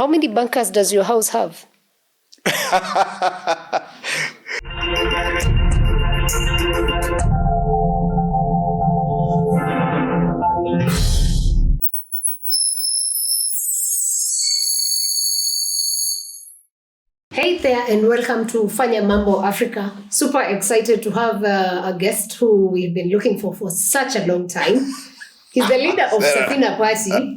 How many bunkers does your house have? Hey there, and welcome to Fanya Mambo Africa. Super excited to have a guest who we've been looking for such a long time. He's the leader of Safina Party,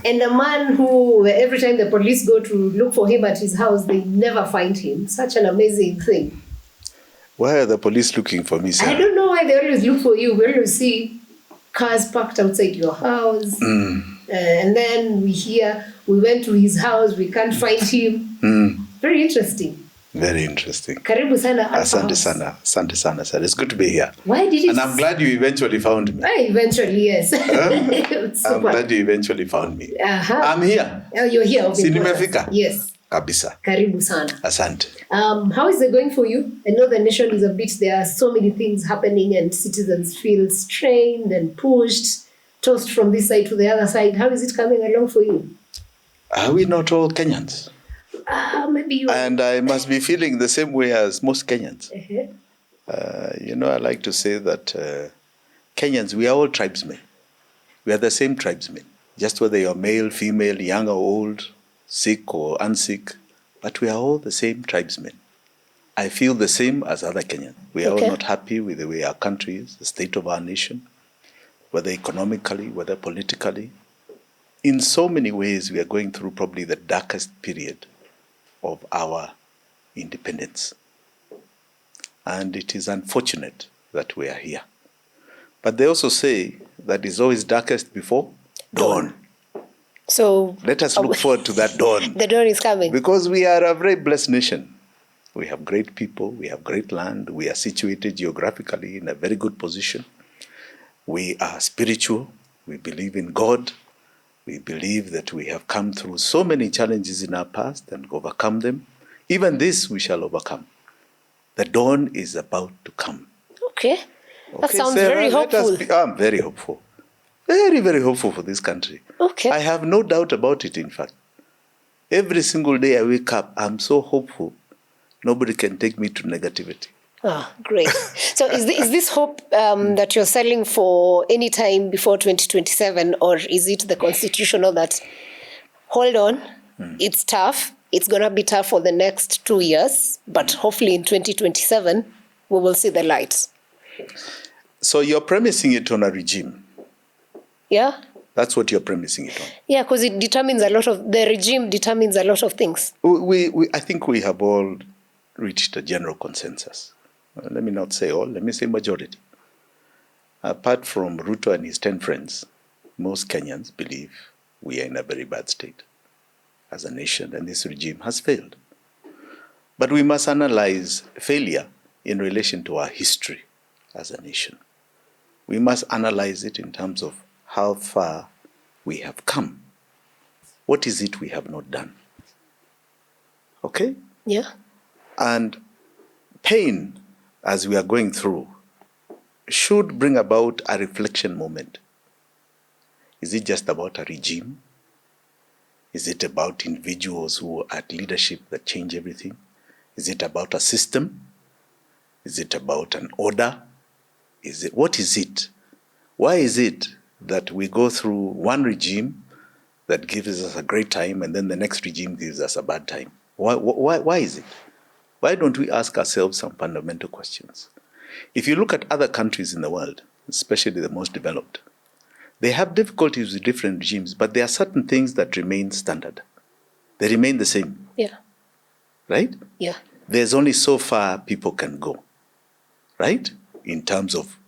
and a man who, every time the police go to look for him at his house, they never find him. Such an amazing thing. Why are the police looking for me, Sarah? I don't know why they always look for you. We always see cars parked outside your house. And then we went to his house, we can't find him. Very interesting. Very interesting. Karibu sana Alfa. Asante sana, sir. It's good to be here. Why did it? And I'm glad you eventually found me. Eventually, yes. I'm glad you eventually found me. I'm here. Oh, you're here. Okay, Sinimefika? Yes. Kabisa. Karibu sana. Asante. How is it going for you? I know the nation is there are so many things happening and citizens feel strained and pushed, tossed from this side to the other side. How is it coming along for you? Are we not all Kenyans? Maybe you. And I must be feeling the same way as most Kenyans. I like to say that Kenyans, we are all tribesmen. We are the same tribesmen. Just whether you're male, female, young or old, sick or unsick, but we are all the same tribesmen. I feel the same as other Kenyans. We are all not happy with the way our country is, the state of our nation, whether economically, whether politically. In so many ways, we are going through probably the darkest period of our independence. And it is unfortunate that we are here. But they also say that it's always darkest before dawn. So let us look forward to that dawn. The dawn is coming. Because we are a very blessed nation. We have great people, we have great land, we are situated geographically in a very good position. We are spiritual, we believe in God. We believe that we have come through so many challenges in our past and overcome them. Even this we shall overcome. The dawn is about to come. Okay. That sounds Sarah, very hopeful. I'm very hopeful. Very, very hopeful for this country. Okay. I have no doubt about it, in fact. Every single day I wake up, I'm so hopeful. Nobody can take me to negativity. Ah, great. So is this hope that you're selling for any time before 2027, or is it the constitutional that, hold on, it's tough, it's going to be tough for the next 2 years, but hopefully in 2027, we will see the light? So you're premising it on a regime? Yeah. That's what you're premising it on? Yeah, because it determines the regime determines a lot of things. I think we have all reached a general consensus. Let me not say all, let me say majority. Apart from Ruto and his 10 friends, most Kenyans believe we are in a very bad state as a nation, and this regime has failed. But we must analyze failure in relation to our history as a nation. We must analyze it in terms of how far we have come. What is it we have not done? Okay? Yeah. And pain, as we are going through, should bring about a reflection moment. Is it just about a regime? Is it about individuals who are at leadership that change everything? Is it about a system? Is it about an order? What is it? Why is it that we go through one regime that gives us a great time and then the next regime gives us a bad time? Why is it? Why don't we ask ourselves some fundamental questions? If you look at other countries in the world, especially the most developed, they have difficulties with different regimes, but there are certain things that remain standard. They remain the same. Yeah. Right? Yeah. There's only so far people can go, right? In terms of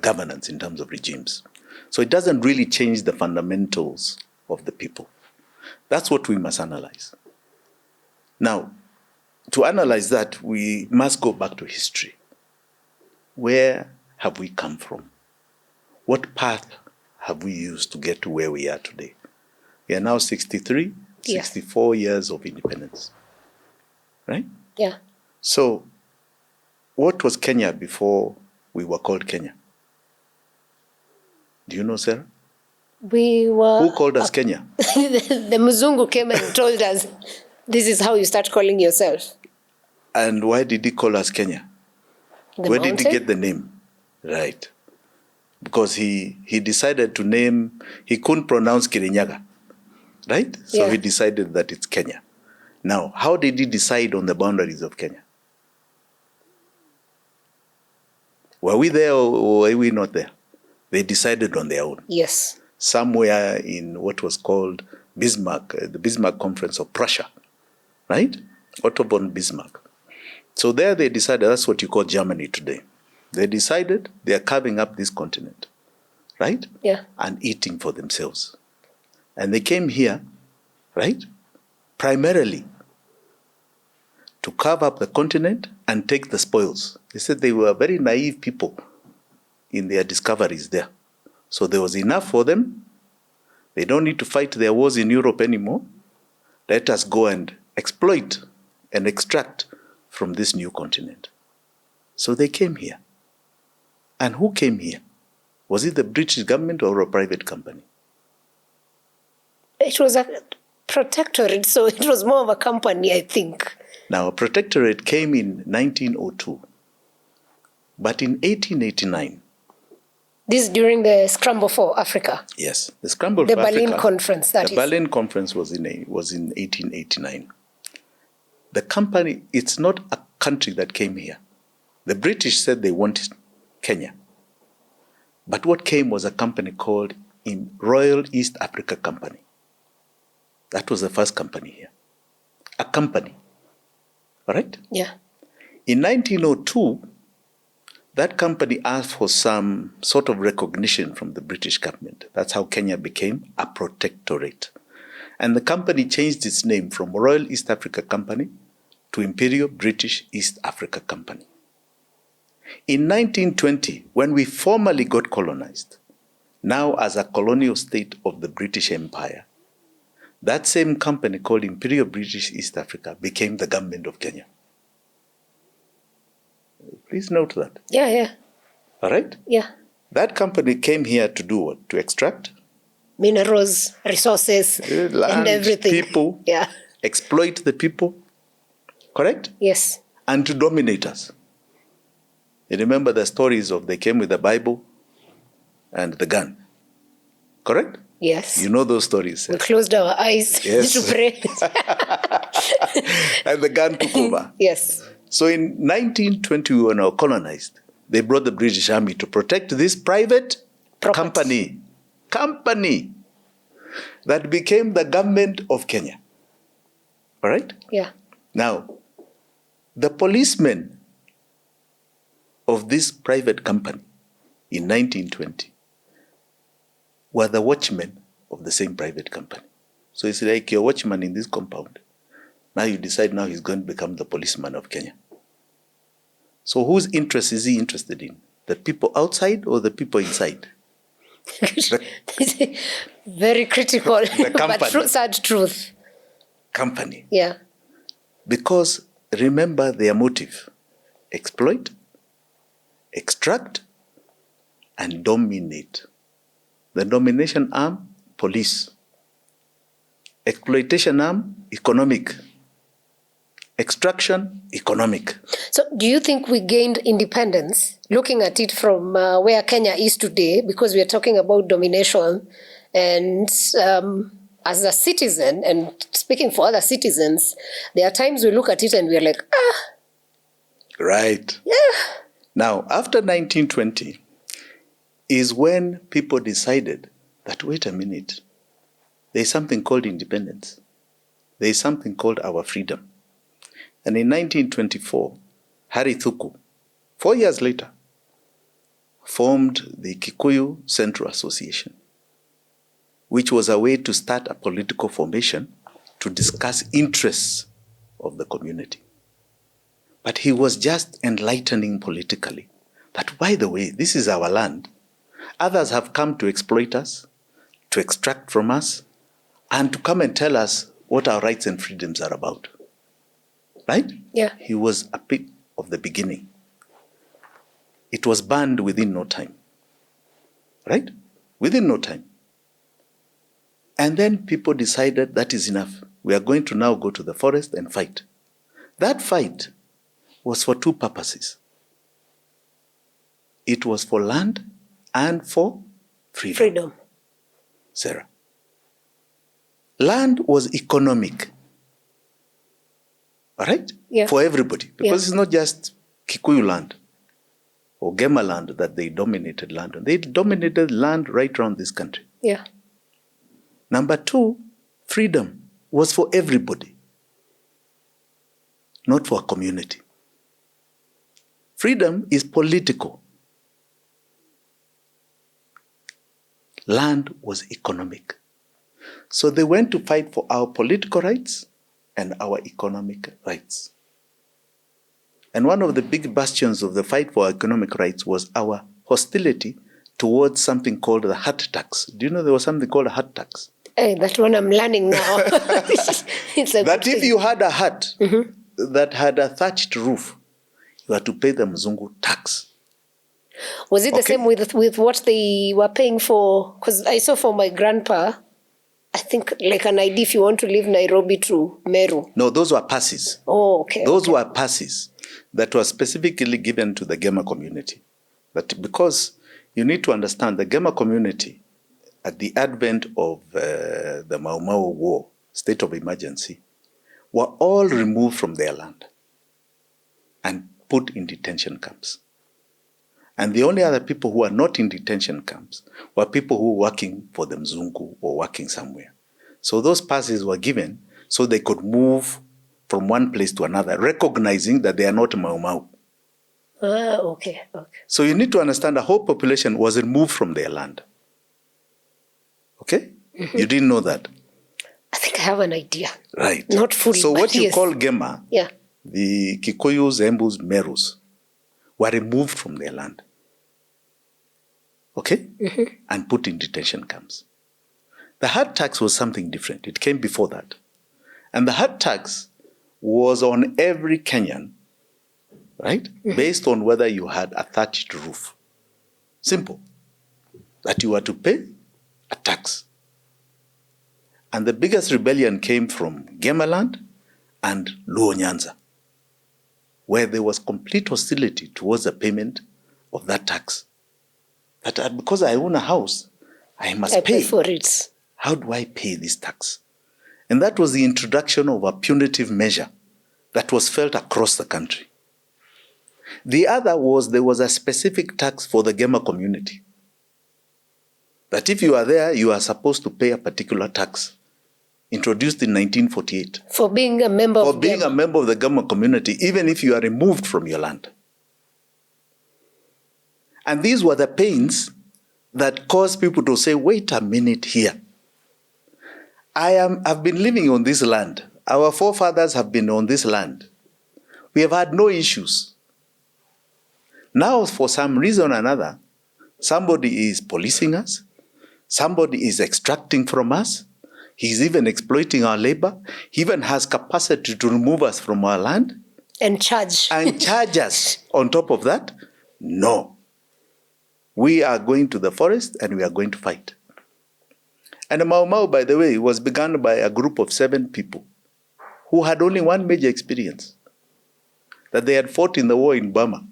governance, in terms of regimes. So it doesn't really change the fundamentals of the people. That's what we must analyze. Now, to analyze that, we must go back to history. Where have we come from? What path have we used to get to where we are today? We are now 64 years of independence. Right? Yeah. So, what was Kenya before we were called Kenya? Do you know, Sarah? We were... Who called us Kenya? The Muzungu came and told us, this is how you start calling yourself. And why did he call us Kenya? Where did he get the name? Right. Because he decided to name, he couldn't pronounce Kirinyaga. Right? So he decided that it's Kenya. Now, how did he decide on the boundaries of Kenya? Were we there or were we not there? They decided on their own. Yes. Somewhere in what was called Bismarck, the Bismarck Conference of Prussia, right? Otto von Bismarck. So there they decided, that's what you call Germany today. They decided they are carving up this continent, right? Yeah. And eating for themselves. And they came here, right? Primarily to carve up the continent and take the spoils. They said they were very naive people in their discoveries there. So there was enough for them. They don't need to fight their wars in Europe anymore. Let us go and exploit and extract from this new continent. So they came here. And who came here? Was it the British government or a private company? It was a protectorate, so it was more of a company, I think. Now, a protectorate came in 1902. But in 1889... This is during the Scramble for Africa. Yes, the Scramble for Africa. The Berlin Conference, that is. The Berlin Conference was in 1889. The company, it's not a country that came here. The British said they wanted Kenya. But what came was a company called Royal East Africa Company. That was the first company here. A company. All right? Yeah. In 1902, that company asked for some sort of recognition from the British government. That's how Kenya became a protectorate. And the company changed its name from Royal East Africa Company to Imperial British East Africa Company. In 1920, when we formally got colonized, now as a colonial state of the British Empire, that same company called Imperial British East Africa became the government of Kenya. Please note that. Yeah, yeah. All right? Yeah. That company came here to do what? To extract? Minerals, resources, land, and everything. People. Yeah. Exploit the people. Correct? Yes. And to dominate us. You remember the stories of they came with the Bible and the gun. Correct? Yes. You know those stories. We closed our eyes to pray. And the gun took over. Yes. So in 1920, we were now colonized. They brought the British Army to protect this private company that became the government of Kenya. All right? Yeah. Now, the policemen of this private company in 1920 were the watchmen of the same private company. So it's like you're a watchman in this compound. Now you decide now he's going to become the policeman of Kenya. So whose interest is he interested in? The people outside or the people inside? Very critical, but sad truth. Company. Yeah. Because remember their motive. Exploit, extract, and dominate. The domination arm, police. Exploitation arm, economic. Extraction, economic. So do you think we gained independence, looking at it from where Kenya is today, because we are talking about domination, and as a citizen, and speaking for other citizens, there are times we look at it and we're like, Right. Yeah. Now, after 1920 is when people decided that, wait a minute, there's something called independence. There's something called our freedom. And in 1924, Harry Thuku, 4 years later, formed the Kikuyu Central Association, which was a way to start a political formation to discuss interests of the community. But he was just enlightening politically that, by the way, this is our land. Others have come to exploit us, to extract from us, and to come and tell us what our rights and freedoms are about. Right? Yeah. He was a bit of the beginning. It was banned within no time. Right? Within no time. And then people decided that is enough. We are going to now go to the forest and fight. That fight was for two purposes. It was for land and for freedom. Sarah. Land was economic. All right? Yeah. For everybody. Because it's not just Kikuyu land or Gema land that they dominated land on. They dominated land right around this country. Yeah. Number two, freedom was for everybody, not for a community. Freedom is political. Land was economic. So they went to fight for our political rights and our economic rights. And one of the big bastions of the fight for our economic rights was our hostility towards something called the hut tax. Do you know there was something called a hut tax? Hey, that's what I'm learning now. That if you had a hut that had a thatched roof, you had to pay the Mzungu tax. Was it the same with what they were paying for? Because I saw for my grandpa, I think like an ID if you want to leave Nairobi to Meru. No, those were passes. Oh, okay. Those were passes that were specifically given to the Gema community. But because you need to understand the Gema community, at the advent of the Mau Mau War, state of emergency, were all removed from their land and put in detention camps. And the only other people who are not in detention camps were people who were working for the Mzungu or working somewhere. So those passes were given so they could move from one place to another, recognizing that they are not Mau Mau. Okay. So you need to understand the whole population was removed from their land. Okay? Mm-hmm. You didn't know that? I think I have an idea. Right. Not fully, so but what you yes. call Gema, yeah, the Kikuyus, Embus, Merus, were removed from their land. Okay? Mm-hmm. And put in detention camps. The hut tax was something different. It came before that. And the hut tax was on every Kenyan, right? Mm-hmm. Based on whether you had a thatched roof. Simple. That you were to pay a tax. And the biggest rebellion came from Gemaland and Luo Nyanza, where there was complete hostility towards the payment of that tax. That because I own a house, I must pay for it. How do I pay this tax? And that was the introduction of a punitive measure that was felt across the country. The other was there was a specific tax for the Gema community. That if you are there, you are supposed to pay a particular tax, introduced in 1948. For being a member of the Gema community, even if you are removed from your land. And these were the pains that caused people to say, wait a minute here. I've been living on this land. Our forefathers have been on this land. We have had no issues. Now, for some reason or another, somebody is policing us. Somebody is extracting from us. He's even exploiting our labor. He even has capacity to remove us from our land. And charge. And charge us on top of that. No. We are going to the forest and we are going to fight. And the Mau Mau, by the way, was begun by a group of 7 people who had only one major experience, that they had fought in the war in Burma.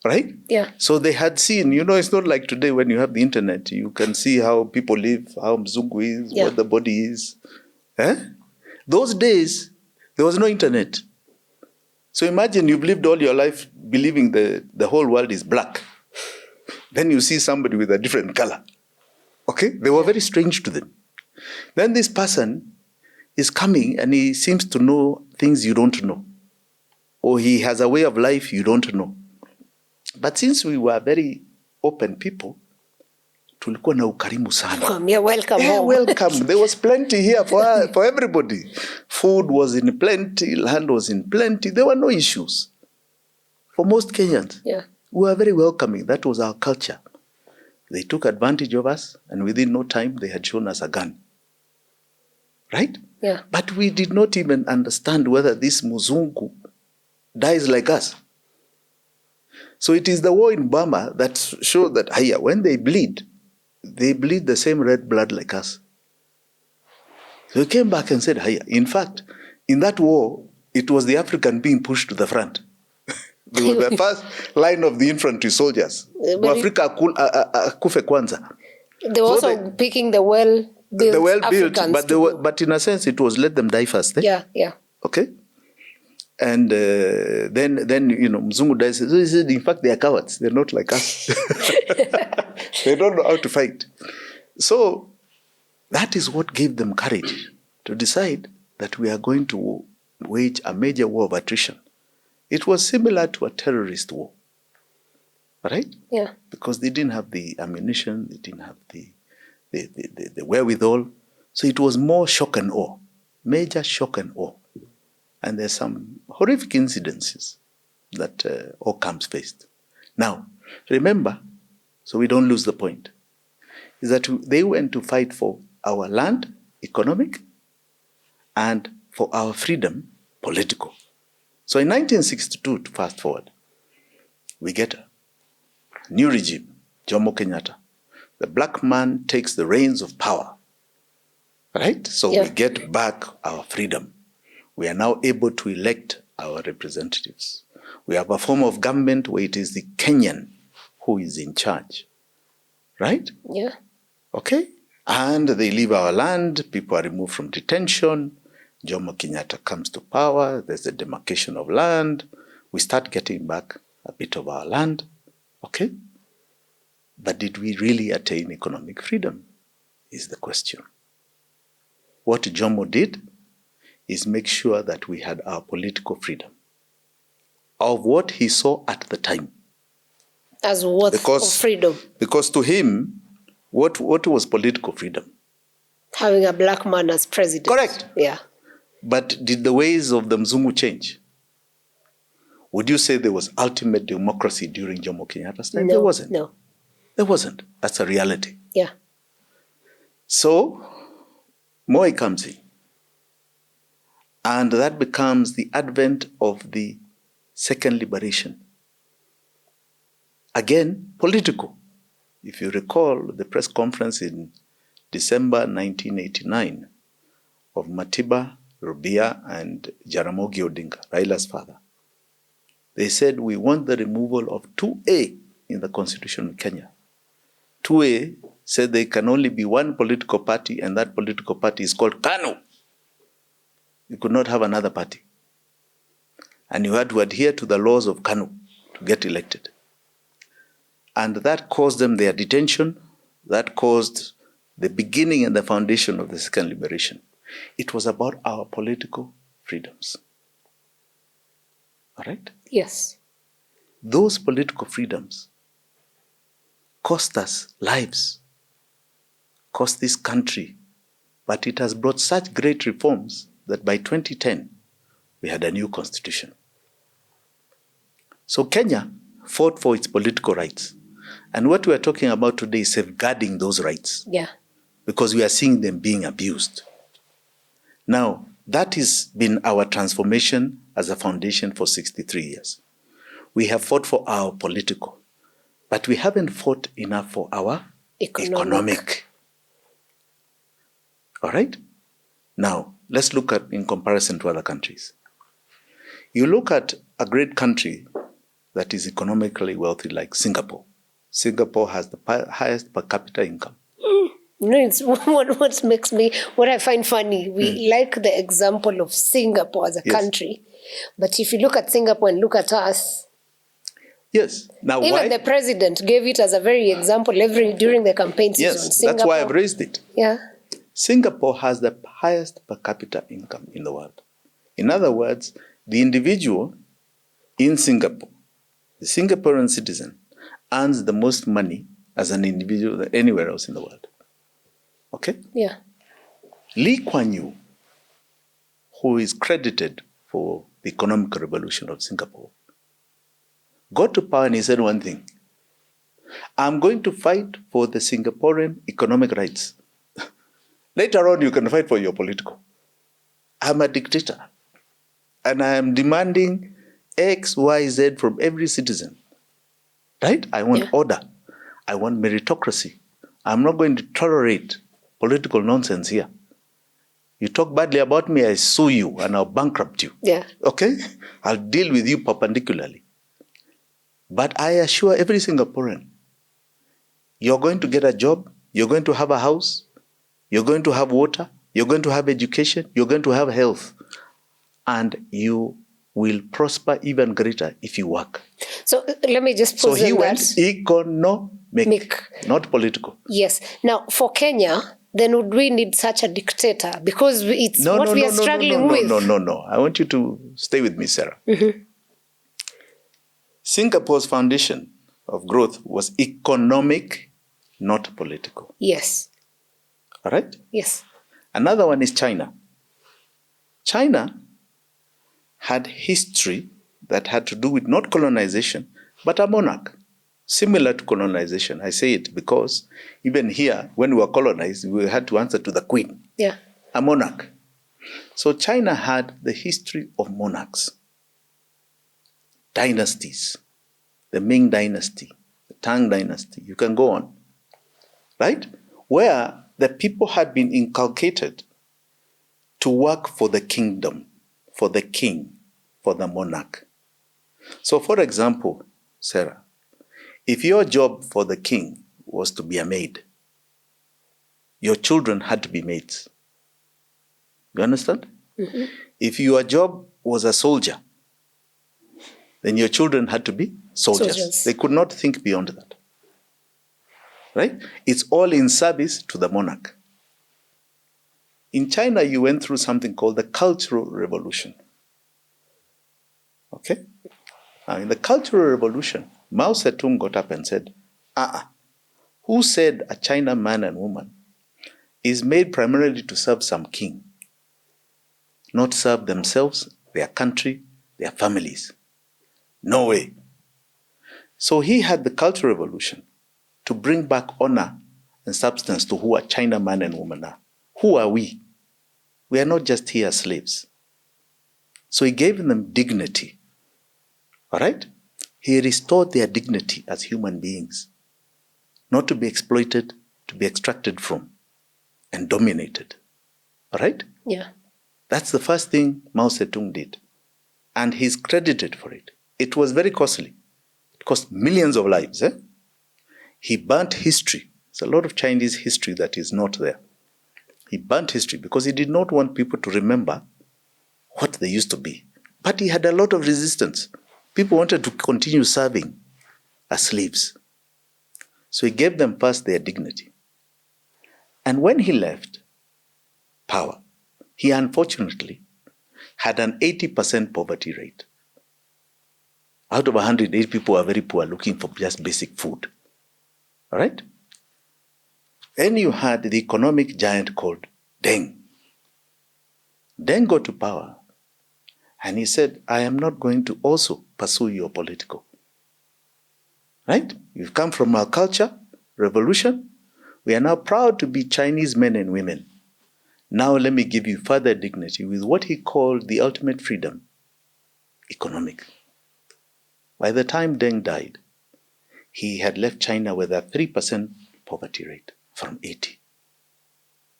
Right? Yeah. So they had seen, it's not like today when you have the internet, you can see how people live, how Mzungu is, what the body is. Those days, there was no internet. So imagine you've lived all your life believing the whole world is black. Then you see somebody with a different color. Okay? They were very strange to them. Then this person is coming and he seems to know things you don't know. Or he has a way of life you don't know. But since we were very open people, tulikuwa na ukarimu sana. Welcome home. Welcome. There was plenty here for everybody. Food was in plenty, land was in plenty. There were no issues. For most Kenyans. Yeah. We were very welcoming. That was our culture. They took advantage of us, and within no time, they had shown us a gun. Right? Yeah. But we did not even understand whether this Muzungu dies like us. So it is the war in Burma that showed that when they bleed, they bleed the same red blood like us. So he came back and said, "Hiya." In fact, in that war, it was the African being pushed to the front. They were the first line of the infantry soldiers. Africa kufe kwanza. They were also picking the well-built Africans. But in a sense, it was let them die first. Yeah. Okay? And then Mzungu dies. So he said, in fact, they are cowards. They're not like us. They don't know how to fight. So that is what gave them courage to decide that we are going to wage a major war of attrition. It was similar to a terrorist war. Right? Yeah. Because they didn't have the ammunition, they didn't have the wherewithal. So it was more shock and awe, major shock and awe. And there's some horrific incidences that all camps faced. Now, remember, so we don't lose the point, is that they went to fight for our land, economic, and for our freedom, political. So in 1962, to fast forward, we get a new regime, Jomo Kenyatta. The black man takes the reins of power, right? So we get back our freedom. We are now able to elect our representatives. We have a form of government where it is the Kenyan who is in charge, right? Yeah. Okay? And they leave our land, people are removed from detention, Jomo Kenyatta comes to power, there's a demarcation of land, we start getting back a bit of our land, okay? But did we really attain economic freedom, is the question. What Jomo did is make sure that we had our political freedom of what he saw at the time. As what of freedom? Because to him, what was political freedom? Having a black man as president. Correct. Yeah. But did the ways of the Mzungu change? Would you say there was ultimate democracy during Jomo Kenyatta's time? No, There wasn't. No. There wasn't. That's a reality. Yeah. So, Moi comes in. And that becomes the advent of the second liberation. Again, political. If you recall the press conference in December 1989 of Matiba, Rubia, and Jaramogi Odinga, Raila's father, they said, we want the removal of 2A in the Constitution of Kenya. 2A said there can only be one political party, and that political party is called KANU. You could not have another party. And you had to adhere to the laws of KANU to get elected. And that caused them their detention. That caused the beginning and the foundation of the second liberation. It was about our political freedoms. All right? Yes. Those political freedoms cost us lives, cost this country, but it has brought such great reforms that by 2010, we had a new constitution. So Kenya fought for its political rights. And what we are talking about today is safeguarding those rights. Yeah. Because we are seeing them being abused. Now, that has been our transformation as a foundation for 63 years. We have fought for our political, but we haven't fought enough for our economic. All right? Now, let's look at in comparison to other countries. You look at a great country that is economically wealthy like Singapore. Singapore has the highest per capita income. No, it's what I find funny. We like the example of Singapore as a country, but if you look at Singapore and look at us, yes. Now, even the president gave it as a very example during the campaign season. Yes, Singapore, that's why I've raised it. Yeah. Singapore has the highest per capita income in the world. In other words, the individual in Singapore, the Singaporean citizen, earns the most money as an individual than anywhere else in the world. Okay? Yeah. Lee Kuan Yew, who is credited for the economic revolution of Singapore, got to power and he said one thing: I'm going to fight for the Singaporean economic rights. Later on, you can fight for your political. I'm a dictator, and I am demanding X, Y, Z from every citizen. Right? I want order. I want meritocracy. I'm not going to tolerate political nonsense here. You talk badly about me, I sue you and I'll bankrupt you. Yeah. Okay? I'll deal with you perpendicularly. But I assure every Singaporean, you're going to get a job, you're going to have a house, you're going to have water, you're going to have education, you're going to have health, and you will prosper even greater if you work. So let me just pause So he on went that. economic, not political. Yes. Now, for Kenya, then would we need such a dictator? Because it's what we are struggling with. No. I want you to stay with me, Sarah. Mm-hmm. Singapore's foundation of growth was economic, not political. Yes. All right? Yes. Another one is China. China had history that had to do with not colonization, but a monarch, similar to colonization. I say it because even here, when we were colonized, we had to answer to the queen, a monarch. So China had the history of monarchs, dynasties, the Ming dynasty, the Tang dynasty, you can go on, right? Where the people had been inculcated to work for the kingdom, for the king, for the monarch. So, for example, Sarah, if your job for the king was to be a maid, your children had to be maids. You understand? Mm-hmm. If your job was a soldier, then your children had to be soldiers. They could not think beyond that. Right? It's all in service to the monarch. In China, you went through something called the Cultural Revolution. Okay? Now, in the Cultural Revolution, Mao Zedong got up and said, who said a China man and woman is made primarily to serve some king, not serve themselves, their country, their families? No way. So he had the Cultural Revolution to bring back honor and substance to who a China man and woman are. Who are we? We are not just here as slaves. So he gave them dignity. All right? He restored their dignity as human beings, not to be exploited, to be extracted from and dominated. All right? Yeah. That's the first thing Mao Zedong did. And he's credited for it. It was very costly. It cost millions of lives. He burnt history. There's a lot of Chinese history that is not there. He burnt history because he did not want people to remember what they used to be. But he had a lot of resistance. People wanted to continue serving as slaves. So he gave them first their dignity. And when he left power, he unfortunately had an 80% poverty rate. Out of 108 people are very poor, looking for just basic food. All right? Then you had the economic giant called Deng. Deng got to power, and he said, I am not going to also pursue your political. Right? You've come from our culture, revolution. We are now proud to be Chinese men and women. Now let me give you further dignity with what he called the ultimate freedom, economic. By the time Deng died, he had left China with a 3% poverty rate from 80.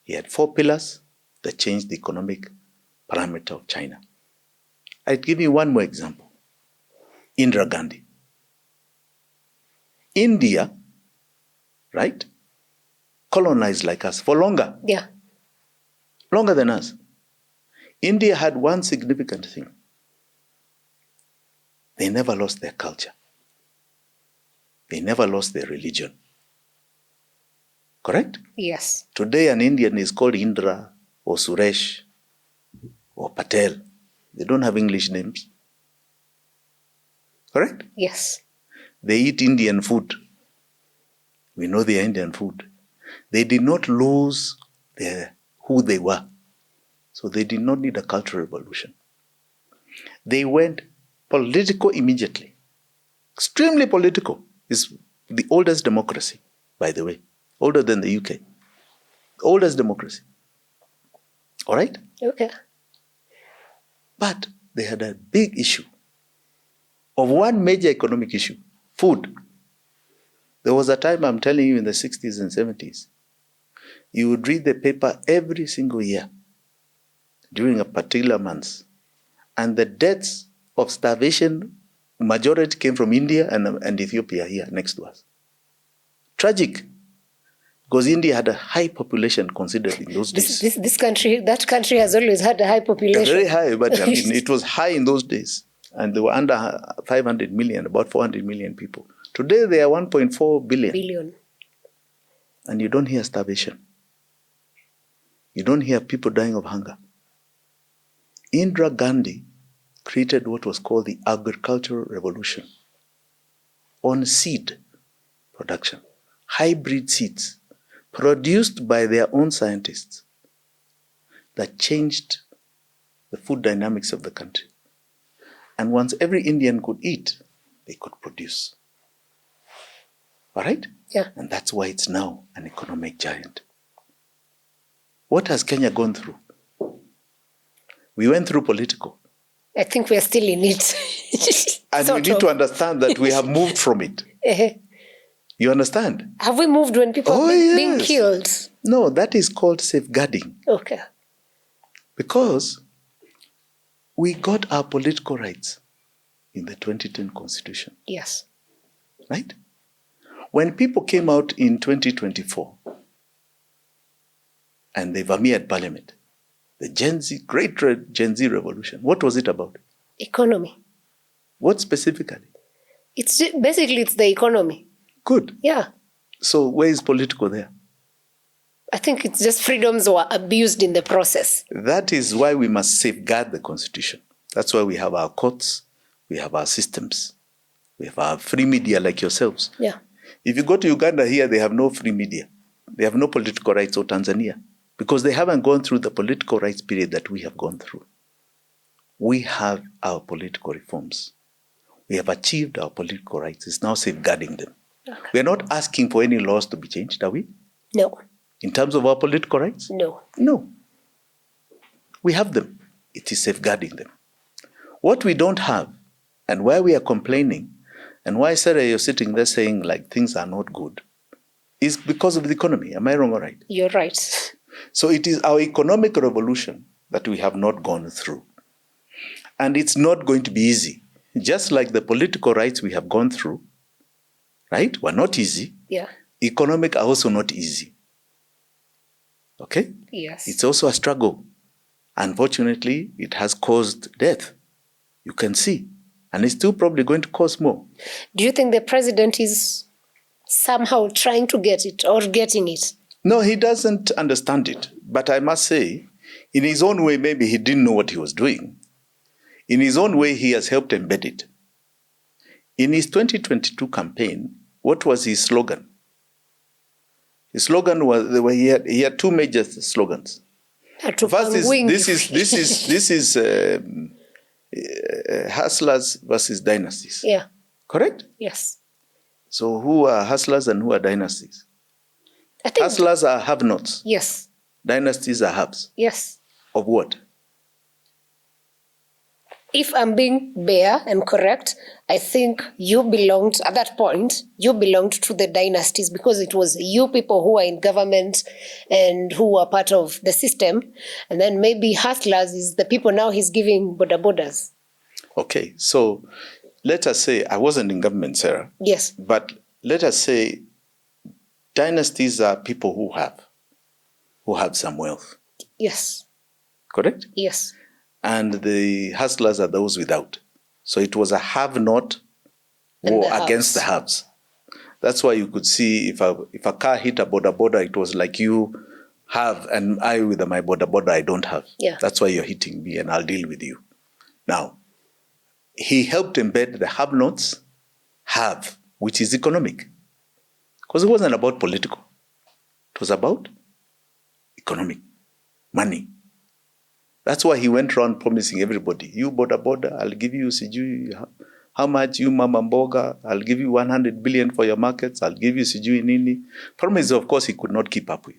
He had 4 pillars that changed the economic parameter of China. I'd give you one more example. Indira Gandhi. India, right, colonized like us for longer. Yeah. Longer than us. India had one significant thing. They never lost their culture. They never lost their religion. Correct? Yes. Today an Indian is called Indra or Suresh or Patel. They don't have English names. Correct? Yes. They eat Indian food. We know they are Indian food. They did not lose who they were. So they did not need a cultural revolution. They went political immediately. Extremely political. It's the oldest democracy, by the way. Older than the UK. Oldest democracy. All right? Okay. But they had a big issue of one major economic issue, food. There was a time, I'm telling you, in the 60s and 70s, you would read the paper every single year during a particular month. And the deaths of starvation, majority came from India and Ethiopia here next to us. Tragic. Because India had a high population considered in those days. That country has always had a high population. Very high, but I mean, it was high in those days. And they were under 500 million, about 400 million people. Today, they are 1.4 billion. And you don't hear starvation. You don't hear people dying of hunger. Indira Gandhi created what was called the agricultural revolution on seed production, hybrid seeds produced by their own scientists that changed the food dynamics of the country. And once every Indian could eat, they could produce. All right? Yeah. And that's why it's now an economic giant. What has Kenya gone through? We went through political. I think we are still in it. And we need to understand that we have moved from it. You understand? Have we moved when people are being killed? No, that is called safeguarding. Okay. Because we got our political rights in the 2010 Constitution. Yes. Right? When people came out in 2024 and they vermeered Parliament, the great Gen Z revolution, what was it about? Economy. What specifically? It's the economy. Good. Yeah. So where is political there? I think it's just freedoms were abused in the process. That is why we must safeguard the Constitution. That's why we have our courts, we have our systems, we have our free media like yourselves. Yeah. If you go to Uganda here, they have no free media. They have no political rights, or Tanzania, because they haven't gone through the political rights period that we have gone through. We have our political reforms. We have achieved our political rights. It's now safeguarding them. Okay. We are not asking for any laws to be changed, are we? No. In terms of our political rights? No. No. We have them. It is safeguarding them. What we don't have, and why we are complaining, and why, Sarah, you're sitting there saying like things are not good, is because of the economy. Am I wrong or right? You're right. So it is our economic revolution that we have not gone through. And it's not going to be easy. Just like the political rights we have gone through, right, were not easy. Yeah. Economic are also not easy. Okay? Yes. It's also a struggle. Unfortunately, it has caused death. You can see. And it's still probably going to cause more. Do you think the president is somehow trying to get it or getting it? No, he doesn't understand it. But I must say, in his own way, maybe he didn't know what he was doing. In his own way, he has helped embed it. In his 2022 campaign, what was his slogan? His slogan was, he had two major slogans. First is, this is hustlers versus dynasties. Yeah. Correct? Yes. So who are hustlers and who are dynasties? I think hustlers are have-nots. Yes. Dynasties are haves. Yes. Of what? If I'm being bare and correct, I think at that point, you belonged to the dynasties because it was you people who are in government and who are part of the system. And then maybe hustlers is the people now he's giving borders. Okay, so let us say, I wasn't in government, Sarah. Yes. But let us say dynasties are people who have some wealth. Yes. Correct? Yes. And the hustlers are those without. So it was a have-not war against the haves. That's why you could see if a car hit a border, it was like you have and I with my border, I don't have. Yeah. That's why you're hitting me and I'll deal with you. Now, he helped embed the have-nots have, which is economic. Because it wasn't about political. It was about economic, money. That's why he went around promising everybody, you border, I'll give you sijui, how much, you mama mboga, I'll give you 100 billion for your markets, I'll give you sijui nini. Promises, of course, he could not keep up with,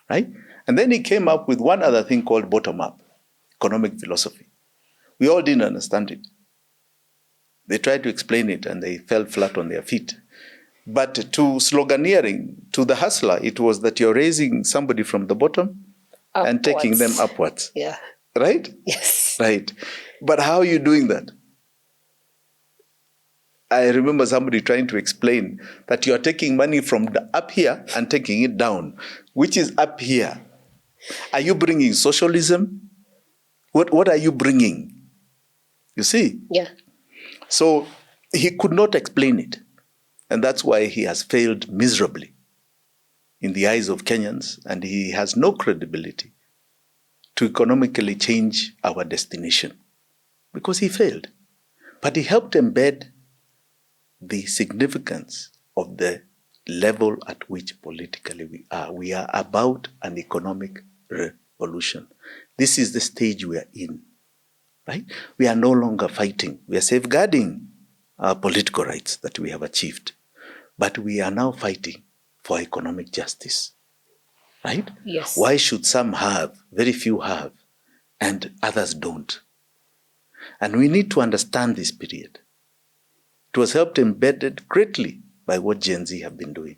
right? And then he came up with one other thing called bottom-up, economic philosophy. We all didn't understand it. They tried to explain it and they fell flat on their feet. But to sloganeering, to the hustler, it was that you're raising somebody from the bottom and taking them upwards. Yeah. Right? Yes. Right. But how are you doing that? I remember somebody trying to explain that you are taking money from up here and taking it down. Which is up here? Are you bringing socialism? What are you bringing? You see? Yeah. So he could not explain it. And that's why he has failed miserably in the eyes of Kenyans, and he has no credibility to economically change our destination because he failed. But he helped embed the significance of the level at which politically we are. We are about an economic revolution. This is the stage we are in, right? We are no longer fighting. We are safeguarding our political rights that we have achieved. But we are now fighting for economic justice, right? Yes. Why should some have, very few have, and others don't? And we need to understand this period. It was helped embedded greatly by what Gen Z have been doing.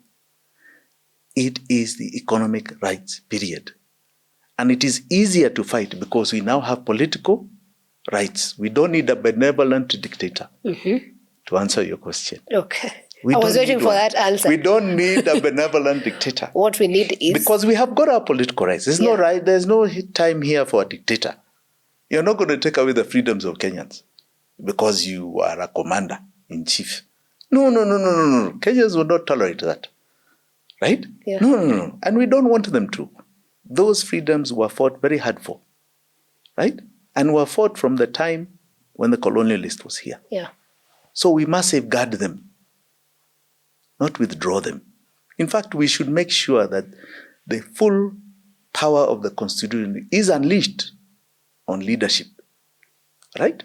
It is the economic rights period. And it is easier to fight because we now have political rights. We don't need a benevolent dictator to answer your question. Okay. I was waiting for that answer. We don't need a benevolent dictator. What we need is... Because we have got our political rights. There's no right. There's no time here for a dictator. You're not going to take away the freedoms of Kenyans because you are a commander-in-chief. No. Kenyans will not tolerate that. Right? Yeah. No. And we don't want them to. Those freedoms were fought very hard for. Right? And were fought from the time when the colonialist was here. Yeah. So we must safeguard them, not withdraw them. In fact, we should make sure that the full power of the Constitution is unleashed on leadership. Right?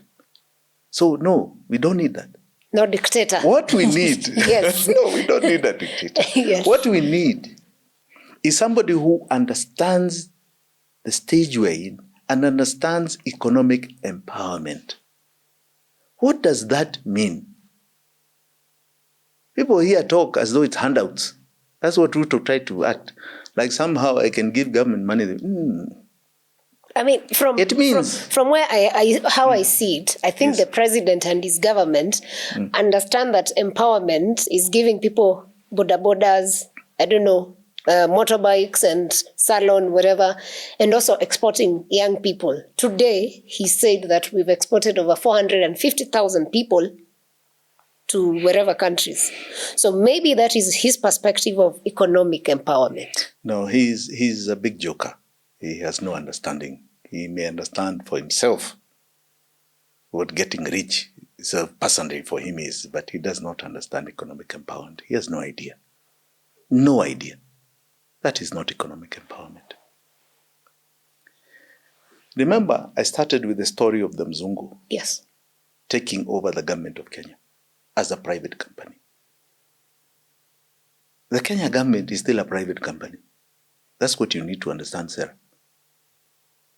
So, no, we don't need that. No dictator. What we need... Yes. No, we don't need a dictator. Yes. What we need is somebody who understands the stage we're in and understands economic empowerment. What does that mean? People here talk as though it's handouts. That's what Ruto tried to act. Like somehow I can give government money. I mean, from where I see it, I think the president and his government understand that empowerment is giving people bodabodas, motorbikes and salon, whatever, and also exporting young people. Today, he said that we've exported over 450,000 people to wherever countries. So maybe that is his perspective of economic empowerment. No, he's a big joker. He has no understanding. He may understand for himself what getting rich is personally for him is, but he does not understand economic empowerment. He has no idea. No idea. That is not economic empowerment. Remember, I started with the story of the Mzungu. Yes. Taking over the government of Kenya as a private company. The Kenya government is still a private company. That's what you need to understand, Sarah.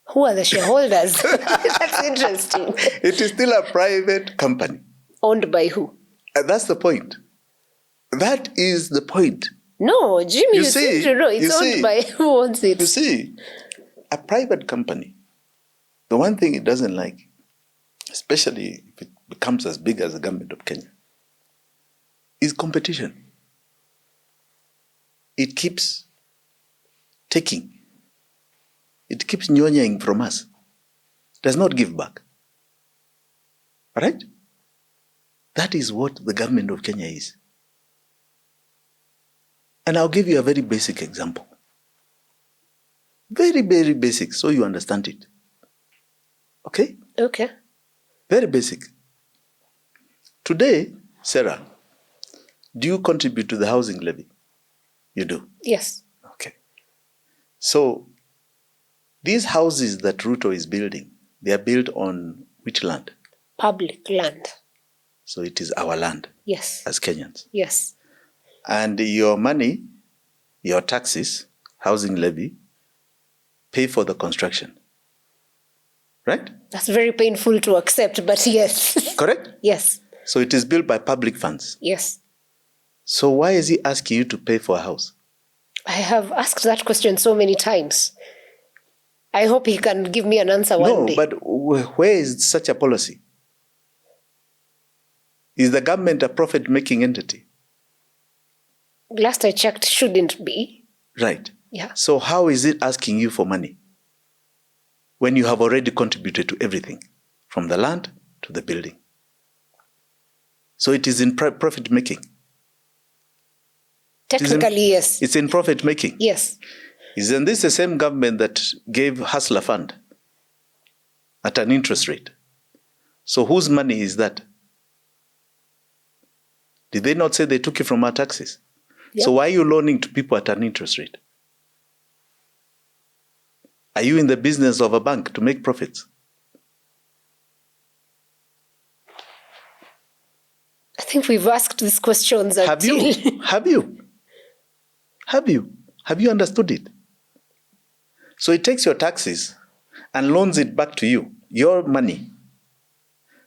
Who are the shareholders? That's interesting. It is still a private company. Owned by who? And that's the point. That is the point. No, Jimmy, you seem to know. It's owned by who owns it? You see, a private company, the one thing it doesn't like, especially if it becomes as big as the government of Kenya, is competition. It keeps taking. It keeps nyonying from us. Does not give back. Right? That is what the government of Kenya is. And I'll give you a very basic example. Very, very basic, so you understand it. Okay? Okay. Very basic. Today, Sarah, do you contribute to the housing levy? You do? Yes. Okay. So, these houses that Ruto is building, they are built on which land? Public land. So it is our land. Yes. As Kenyans. Yes. And your money, your taxes, housing levy, pay for the construction. Right? That's very painful to accept, but yes. Correct? Yes. So it is built by public funds. Yes. So why is he asking you to pay for a house? I have asked that question so many times. I hope he can give me an answer one day. No, but where is such a policy? Is the government a profit-making entity? Last I checked, shouldn't be. Right. Yeah. So how is it asking you for money when you have already contributed to everything, from the land to the building? So it is in profit-making. Technically, yes. It's in profit-making. Yes. Isn't this the same government that gave Hustler Fund at an interest rate? So whose money is that? Did they not say they took it from our taxes? Yep. So why are you loaning to people at an interest rate? Are you in the business of a bank to make profits? I think we've asked these questions. Have you? Have you understood it? So it takes your taxes and loans it back to you, your money,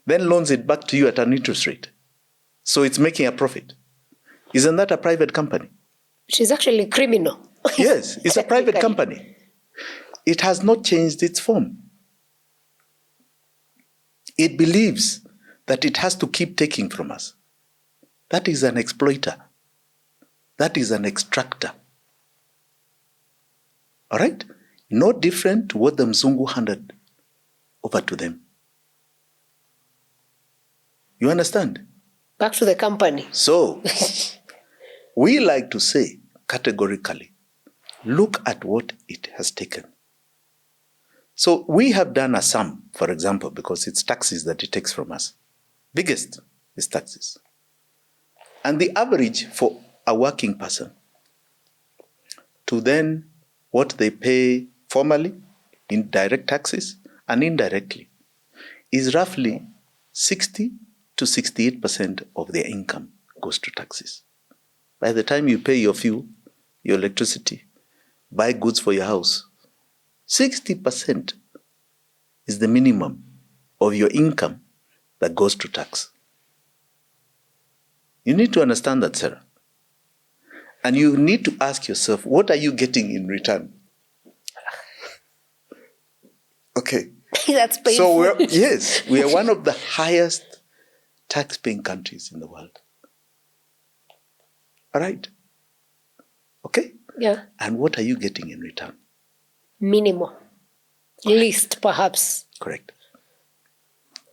then loans it back to you at an interest rate. So it's making a profit. Isn't that a private company? Which is actually criminal. Yes, it's a private company. It has not changed its form. It believes that it has to keep taking from us. That is an exploiter. That is an extractor. All right? No different to what the Mzungu handed over to them. You understand? Back to the company. So, we like to say categorically, look at what it has taken. So we have done a sum, for example, because it's taxes that it takes from us. Biggest is taxes. And the average for a working person to then what they pay formally in direct taxes and indirectly is roughly 60 to 68% of their income goes to taxes. By the time you pay your fuel, your electricity, buy goods for your house, 60% is the minimum of your income that goes to tax. You need to understand that, Sarah. And you need to ask yourself, what are you getting in return? Okay. That's painful. So we are one of the highest tax-paying countries in the world. All right. Okay? Yeah. And what are you getting in return? Minimal. Least, perhaps. Correct.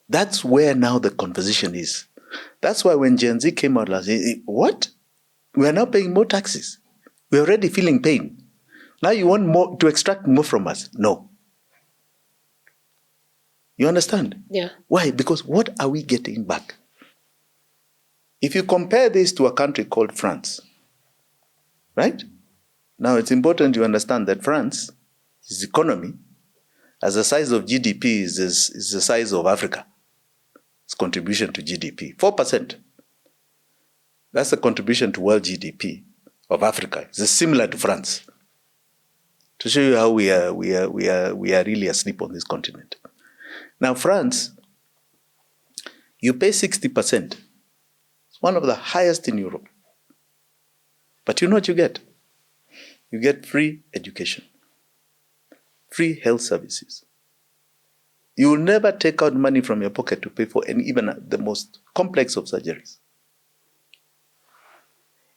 That's where now the conversation is. That's why when Gen Z came out last year, what? We are now paying more taxes. We're already feeling pain. Now you want more to extract more from us? No. You understand? Yeah. Why? Because what are we getting back? If you compare this to a country called France, right? Now it's important you understand that France, its economy, as the size of GDP is the size of Africa. Its contribution to GDP, 4%. That's the contribution to world GDP of Africa. It's similar to France. To show you how we are really asleep on this continent. Now, France, you pay 60%. It's one of the highest in Europe. But you know what you get? You get free education, free health services. You will never take out money from your pocket to pay for even the most complex of surgeries.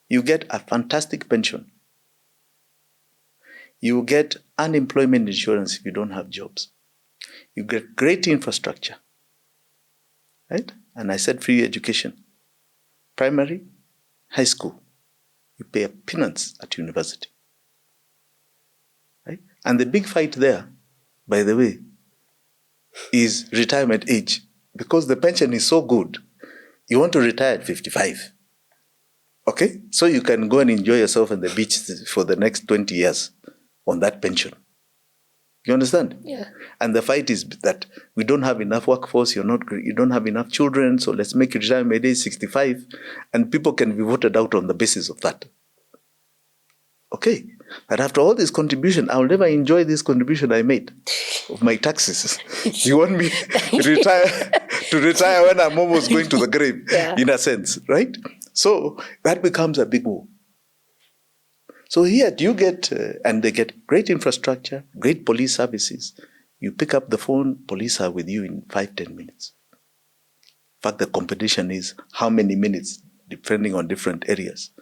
You get a fantastic pension. You get unemployment insurance if you don't have jobs. You get great infrastructure, right? And I said free education. Primary, high school. You pay a peanuts at university, right? And the big fight there, by the way, is retirement age. Because the pension is so good, you want to retire at 55. Okay? So you can go and enjoy yourself on the beach for the next 20 years on that pension. You understand? Yeah. And the fight is that we don't have enough workforce, you don't have enough children, so let's make retirement age 65, and people can be voted out on the basis of that. Okay? But after all this contribution, I'll never enjoy this contribution I made of my taxes. You want me to retire when I'm almost going to the grave, in a sense, right? So that becomes a big war. So here you get, and they get great infrastructure, great police services. You pick up the phone, police are with you in 5-10 minutes. In fact, the competition is how many minutes, depending on different areas.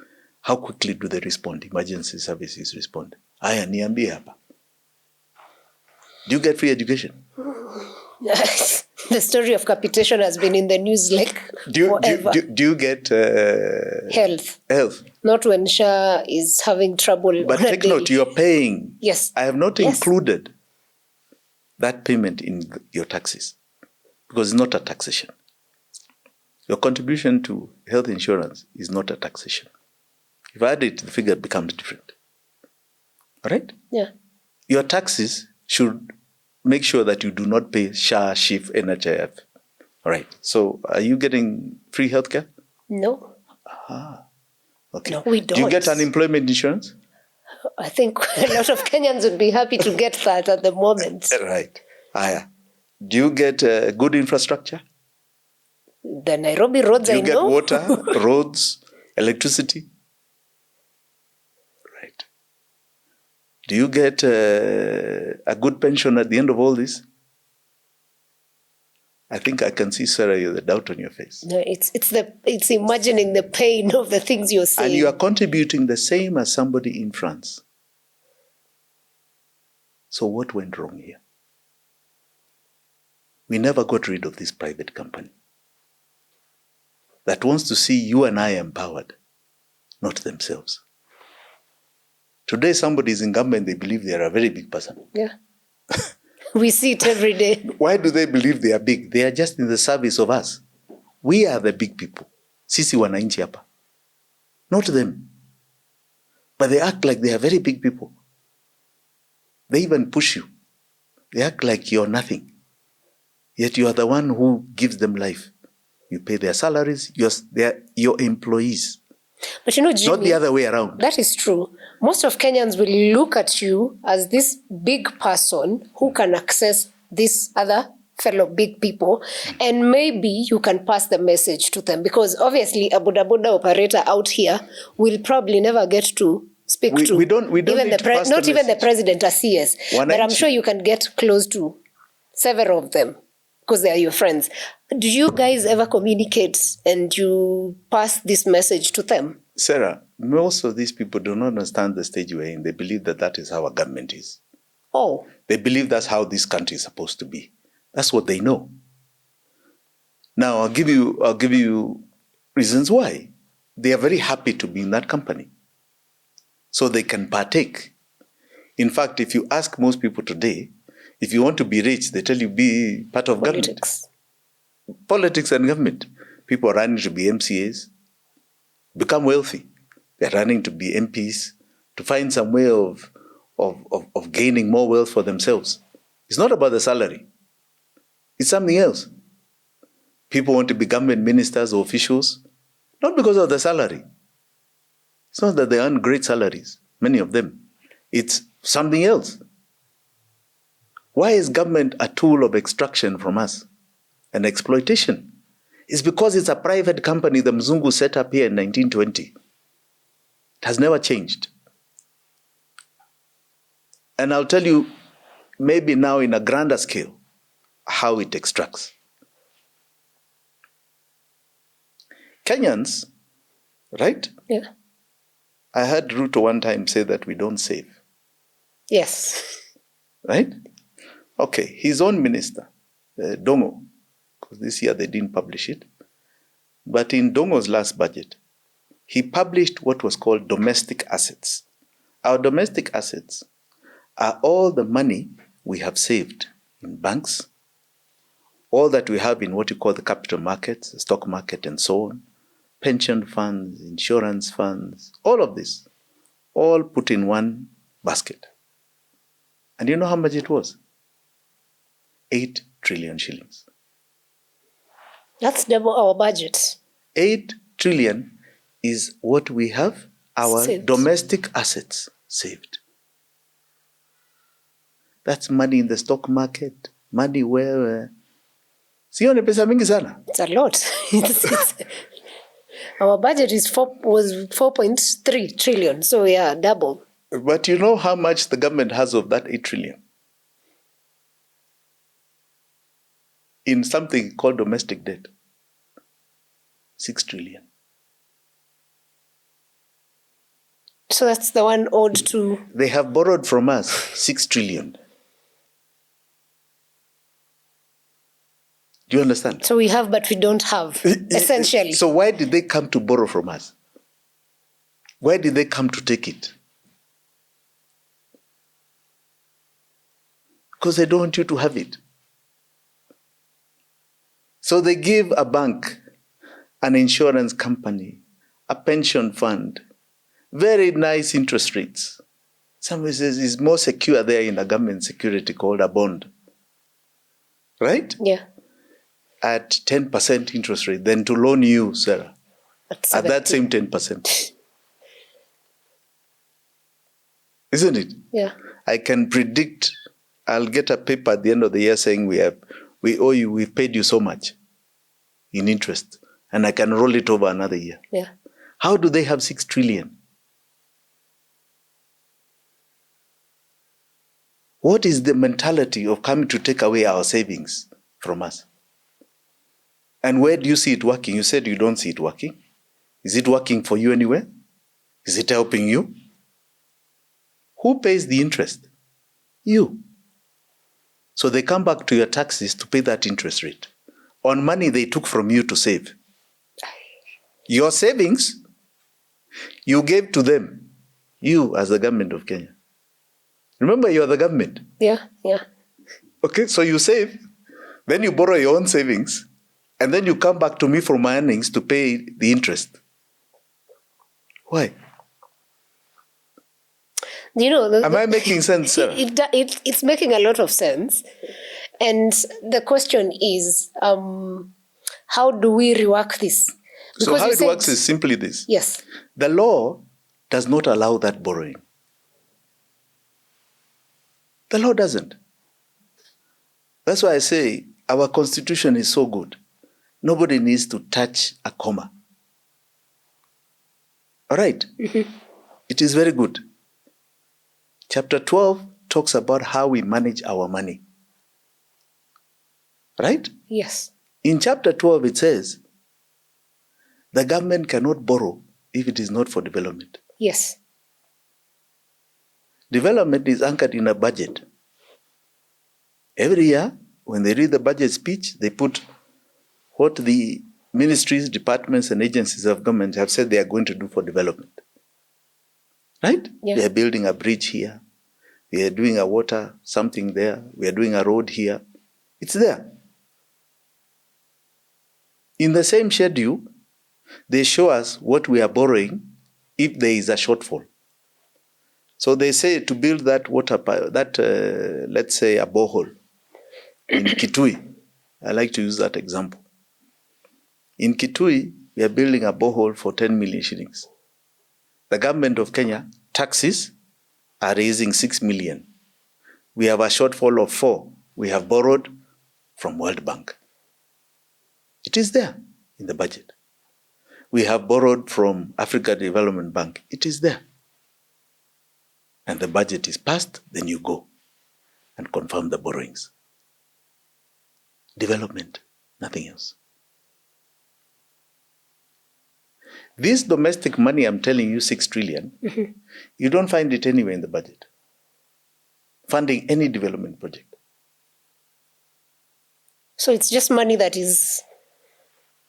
How quickly do they respond? Emergency services respond. Aya, niambie hapa. Do you get free education? The story of capitation has been in the news like forever. Do you get health? Health. Not when Shah is having trouble. But take note, you're paying. Yes. I have not included that payment in your taxes because it's not a taxation. Your contribution to health insurance is not a taxation. If I add it, the figure becomes different. All right? Yeah. Your taxes should make sure that you do not pay SHA, SHIF, NHIF. All right. So are you getting free healthcare? No. Okay. No, we don't. Do you get unemployment insurance? I think a lot of Kenyans would be happy to get that at the moment. Right. Do you get good infrastructure? The Nairobi roads, I know. Do you get water, roads, electricity? Right. Do you get a good pension at the end of all this? I think I can see, Sarah, the doubt on your face. No, it's imagining the pain of the things you're saying. And you are contributing the same as somebody in France. So what went wrong here? We never got rid of this private company that wants to see you and I empowered, not themselves. Today, somebody is in government, they believe they are a very big person. Yeah. We see it every day. Why do they believe they are big? They are just in the service of us. We are the big people. Sisi wananchi hapa. Not them. But they act like they are very big people. They even push you. They act like you're nothing. Yet you are the one who gives them life. You pay their salaries. They're your employees. But you know, Jimmy, not the other way around. That is true. Most of Kenyans will look at you as this big person who can access this other fellow big people, and maybe you can pass the message to them, because obviously a boda boda operator out here will probably never get to speak to. We don't even need to pass not the even the message. president as CS, but I'm sure you can get close to several of them because they are your friends. Do you guys ever communicate and you pass this message to them? Sarah, most of these people do not understand the stage we're in. They believe that that is how our government is. Oh. They believe that's how this country is supposed to be. That's what they know. Now, I'll give you reasons why. They are very happy to be in that company, so they can partake. In fact, if you ask most people today, if you want to be rich, they tell you be part of Politics. Government. Politics and government. People are running to be MCAs, become wealthy. They're running to be MPs, to find some way of gaining more wealth for themselves. It's not about the salary. It's something else. People want to be government ministers or officials, not because of the salary. It's not that they earn great salaries, many of them. It's something else. Why is government a tool of extraction from us and exploitation? It's because it's a private company the Mzungu set up here in 1920. It has never changed. And I'll tell you, maybe now in a grander scale, how it extracts. Kenyans, right? Yeah. I heard Ruto one time say that we don't save. Yes. Right? Okay, his own minister, Jomo, because this year they didn't publish it, but in Jomo's last budget, he published what was called domestic assets. Our domestic assets are all the money we have saved in banks, all that we have in what you call the capital markets, the stock market and so on, pension funds, insurance funds, all of this, all put in one basket. And you know how much it was? 8 trillion shillings. That's double our budget. 8 trillion is what we have, our saved. Domestic assets saved. That's money in the stock market, money where... Sio ni pesa mingi sana? It's a lot. Our budget was 4.3 trillion. So yeah, double. But you know how much the government has of that 8 trillion? In something called domestic debt. 6 trillion. So that's the one owed to... They have borrowed from us 6 trillion. Do you understand? So we have, but we don't have, essentially. So why did they come to borrow from us? Why did they come to take it? Because they don't want you to have it. So they give a bank, an insurance company, a pension fund, very nice interest rates. Somebody says it's more secure there in a government security called a bond. Right? Yeah. At 10% interest rate than to loan you, Sarah, at that same 10%. Isn't it? Yeah. I can predict I'll get a paper at the end of the year saying we owe you, we've paid you so much in interest, and I can roll it over another year. Yeah. How do they have 6 trillion? What is the mentality of coming to take away our savings from us? And where do you see it working? You said you don't see it working. Is it working for you anywhere? Is it helping you? Who pays the interest? You. So they come back to your taxes to pay that interest rate on money they took from you to save. Your savings, you gave to them, you as the government of Kenya. Remember, you are the government. Yeah, yeah. Okay, so you save, then you borrow your own savings, and then you come back to me for my earnings to pay the interest. Why? You know, am I making sense, Sarah? It's making a lot of sense. And the question is, how do we rework this? Because so how it works is simply this. Yes. The law does not allow that borrowing. The law doesn't. That's why I say our constitution is so good. Nobody needs to touch a comma. All right? Mm-hmm. It is very good. Chapter 12 talks about how we manage our money. Right? Yes. In chapter 12, it says, the government cannot borrow if it is not for development. Yes. Development is anchored in a budget. Every year, when they read the budget speech, they put what the ministries, departments, and agencies of government have said they are going to do for development. Right? Yeah. They are building a bridge here. We are doing a water something there. We are doing a road here. It's there. In the same schedule, they show us what we are borrowing if there is a shortfall. So they say to build that water pipe, let's say a borehole in Kitui. I like to use that example. In Kitui, we are building a borehole for 10 million shillings. The government of Kenya, taxes, are raising 6 million. We have a shortfall of 4. We have borrowed from World Bank. It is there in the budget. We have borrowed from Africa Development Bank. It is there. And the budget is passed, then you go and confirm the borrowings. Development, nothing else. This domestic money, I'm telling you, 6 trillion, mm-hmm. You don't find it anywhere in the budget. Funding any development project. So it's just money that is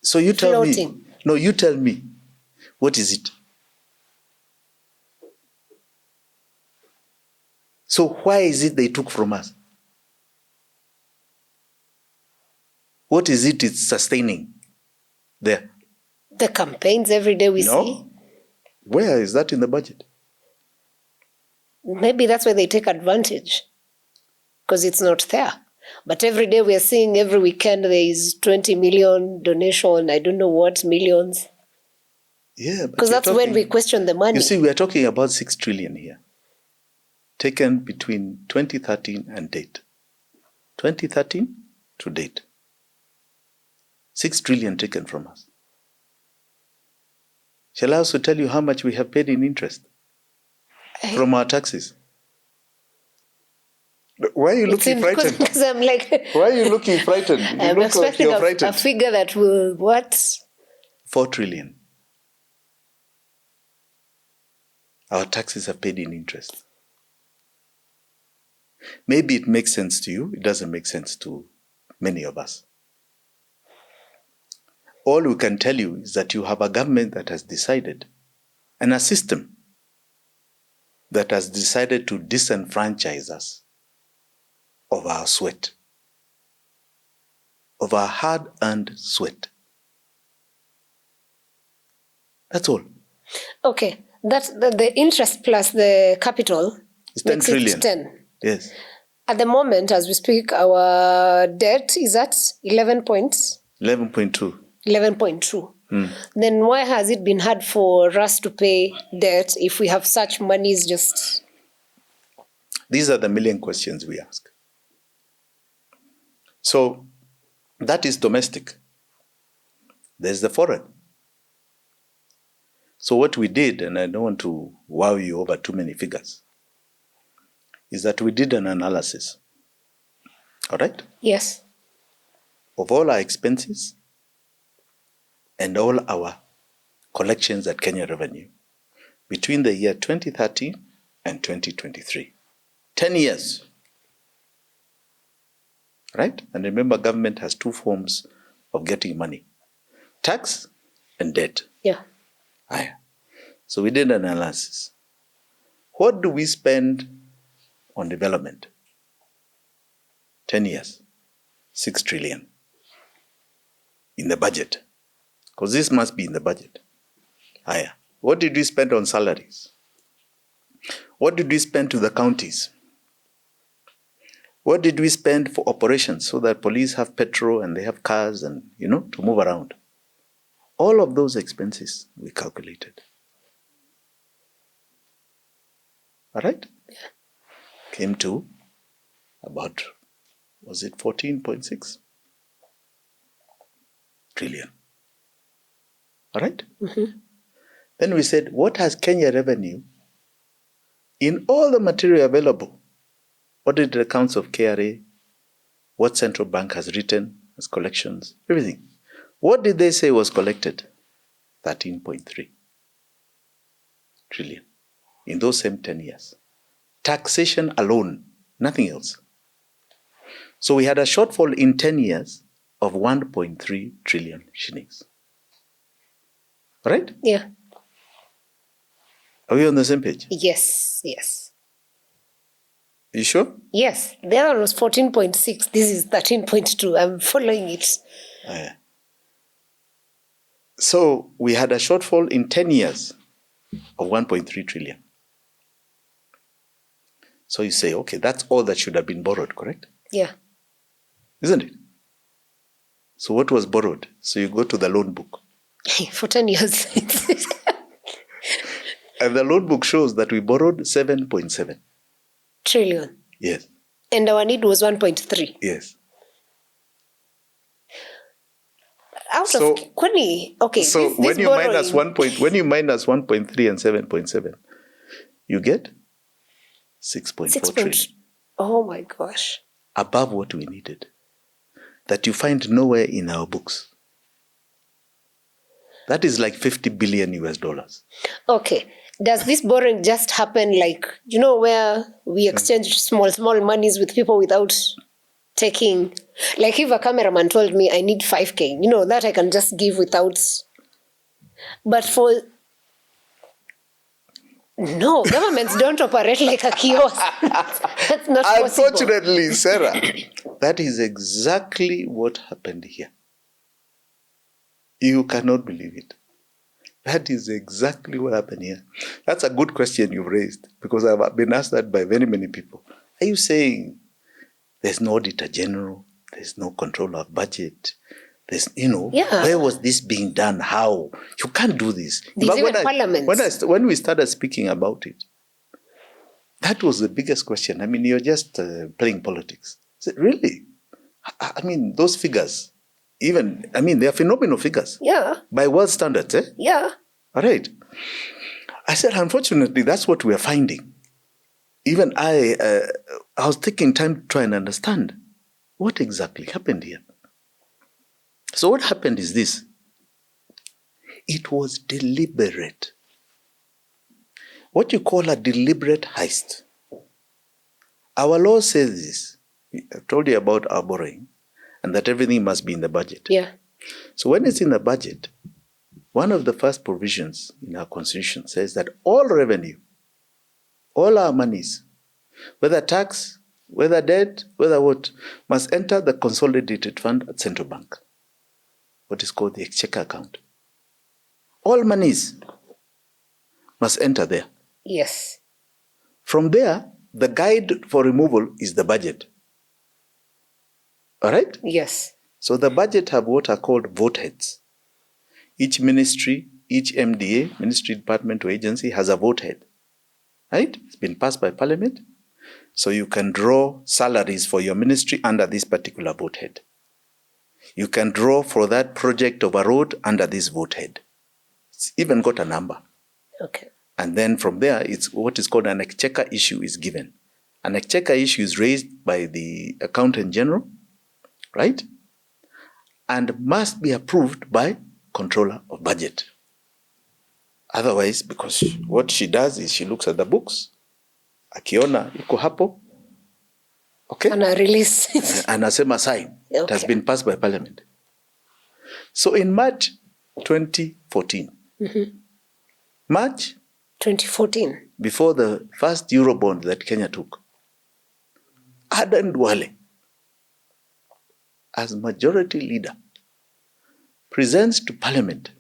so you tell floating. Me. No, you tell me. What is it? So why is it they took from us? What is it it's sustaining there? The campaigns every day we see. Where is that in the budget? Maybe that's where they take advantage, because it's not there. But every day we are seeing, every weekend there is 20 million donation, I don't know what, millions. Yeah. Because that's when we question the money. You see, we are talking about 6 trillion here, taken between 2013 and date. 2013 to date. 6 trillion taken from us. Shall I also tell you how much we have paid in interest from our taxes? Why are you looking frightened? Because I'm like... Why are you looking frightened? I'm expecting a figure that will, what? 4 trillion. Our taxes are paid in interest. Maybe it makes sense to you. It doesn't make sense to many of us. All we can tell you is that you have a government that has decided, and a system that has decided to disenfranchise us of our sweat, of our hard-earned sweat. That's all. Okay, that's the interest plus the capital. It's 10 trillion. 10. Yes. At the moment, as we speak, our debt is at 11.2. 11.2. Then why has it been hard for us to pay debt if we have such monies just... These are the million questions we ask. So that is domestic. There's the foreign. So what we did, and I don't want to wow you over too many figures, is that we did an analysis. All right? Yes. Of all our expenses and all our collections at Kenya Revenue between the year 2013 and 2023. 10 years. Right? And remember, government has 2 forms of getting money. Tax and debt. Yeah. Aye. So we did an analysis. What do we spend on development? 10 years. 6 trillion. In the budget. Because this must be in the budget. Aye. What did we spend on salaries? What did we spend to the counties? What did we spend for operations so that police have petrol and they have cars and, to move around? All of those expenses we calculated. All right? Yeah. Came to about, was it 14.6 trillion? All right? Mm-hmm. Then we said, what has Kenya Revenue in all the material available? What did the accounts of KRA, what central bank has written as collections, everything. What did they say was collected? 13.3 trillion in those same 10 years. Taxation alone, nothing else. So we had a shortfall in 10 years of 1.3 trillion shillings. Right? Yeah. Are we on the same page? Yes, yes. You sure? Yes. The other one was 14.6. This is 13.2. I'm following it. So we had a shortfall in 10 years of 1.3 trillion. So you say, okay, that's all that should have been borrowed, correct? Yeah. Isn't it? So what was borrowed? So you go to the loan book. For 10 years. And the loan book shows that we borrowed 7.7 trillion. Yes. And our need was 1.3. Yes. Out of Kwani, okay. So this when you borrowing, minus 1.3 and 7.7, you get 6.4 trillion. Oh my gosh. Above what we needed. That you find nowhere in our books. That is like $50 billion US. Okay. Does this borrowing just happen like, where we exchange small monies with people without taking, like if a cameraman told me I need 5K, that I can just give without, but no, governments don't operate like a kiosk. That's not possible. Unfortunately, Sarah, that is exactly what happened here. You cannot believe it. That is exactly what happened here. That's a good question you've raised, because I've been asked that by very many people. Are you saying there's no auditor general, there's no control of budget, there's, where was this being done? How? You can't do this. There's even parliaments. When we started speaking about it, that was the biggest question. I mean, you're just playing politics. I said, really? I mean, those figures, they're phenomenal figures. Yeah. By world standards, eh? Yeah. All right. I said, unfortunately, that's what we are finding. Even I was taking time to try and understand what exactly happened here. So what happened is this. It was deliberate. What you call a deliberate heist. Our law says this. I've told you about our borrowing and that everything must be in the budget. Yeah. So when it's in the budget, one of the first provisions in our constitution says that all revenue, all our monies, whether tax, whether debt, whether what, must enter the consolidated fund at central bank, what is called the exchequer account. All monies must enter there. Yes. From there, the guide for removal is the budget. All right? Yes. So the budget have what are called vote heads. Each ministry, each MDA, ministry, department, or agency has a vote head. Right? It's been passed by parliament. So you can draw salaries for your ministry under this particular vote head. You can draw for that project of a road under this vote head. It's even got a number. Okay. And then from there, it's what is called an exchequer issue is given. An exchequer issue is raised by the accountant general, right? And must be approved by controller of budget. Otherwise, because what she does is she looks at the books, akiona iko hapo, okay? And I release. Anasema sign. Okay. It has been passed by parliament. So in March 2014, March 2014, before the first Eurobond that Kenya took, Aden Duale, as majority leader, presents to Parliament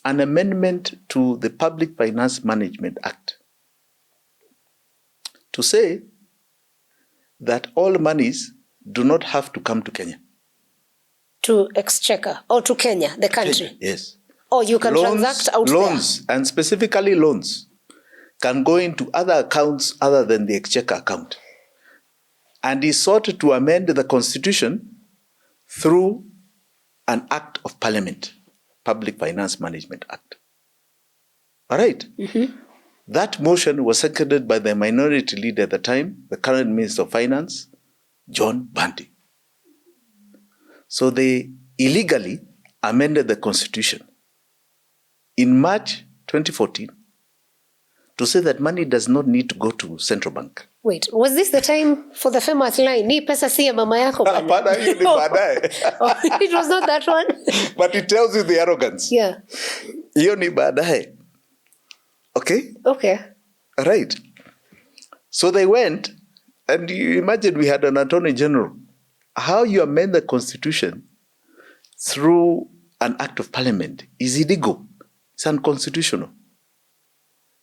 an amendment to the Public Finance Management Act to say that all monies do not have to come to Kenya. To exchequer or to Kenya, the country? Kenya, yes. Or you can transact out there? Loans, and specifically loans, can go into other accounts other than the exchequer account. And he sought to amend the constitution through an act of parliament, Public Finance Management Act. All right? That motion was seconded by the minority leader at the time, the current Minister of Finance, John Mbadi. So they illegally amended the constitution in March 2014 to say that money does not need to go to central bank. Wait, was this the time for the famous line, ni pesa si ya mama yako bana? It was not that one? But it tells you the arrogance. Yeah. Hiyo ni baadaye. Okay? Okay. Right. So they went, and you imagine we had an attorney general. How you amend the constitution through an act of parliament is illegal. It's unconstitutional.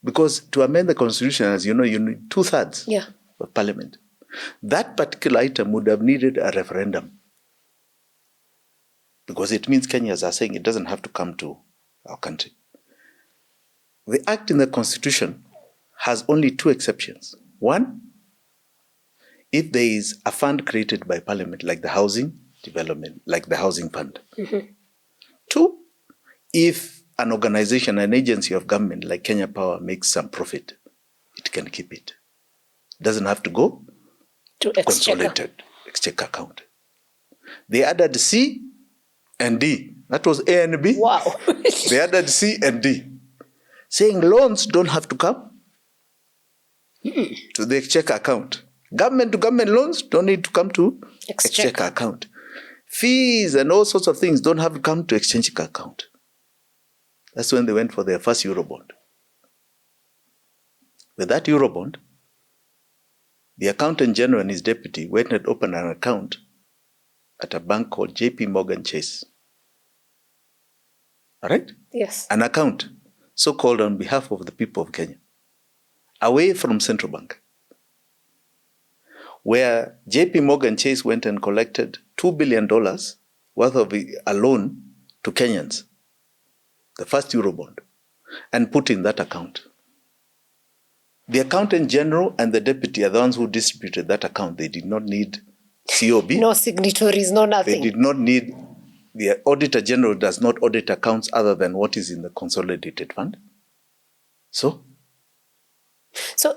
Because to amend the constitution, as you know, you need 2/3 of parliament. That particular item would have needed a referendum. Because it means Kenyans are saying it doesn't have to come to our country. The act in the constitution has only 2 exceptions. One, if there is a fund created by parliament, like the housing development, like the housing fund. 2, if an organization, an agency of government like Kenya Power makes some profit, it can keep it. It doesn't have to go to consolidated exchequer account. They added C and D. That was A and B. Wow. They added C and D, saying loans don't have to come to the exchequer account. Government to government loans don't need to come to exchequer account. Fees and all sorts of things don't have to come to exchequer account. That's when they went for their first Eurobond. With that Eurobond, the accountant general and his deputy went and opened an account at a bank called JP Chase. All right? Yes. An account, so-called on behalf of the people of Kenya, away from central bank, where JP Chase went and collected $2 billion worth of a loan to Kenyans, the first Eurobond, and put in that account. The accountant general and the deputy are the ones who distributed that account. They did not need COB. No signatories, no nothing. They did not need The Auditor General does not audit accounts other than what is in the consolidated fund. So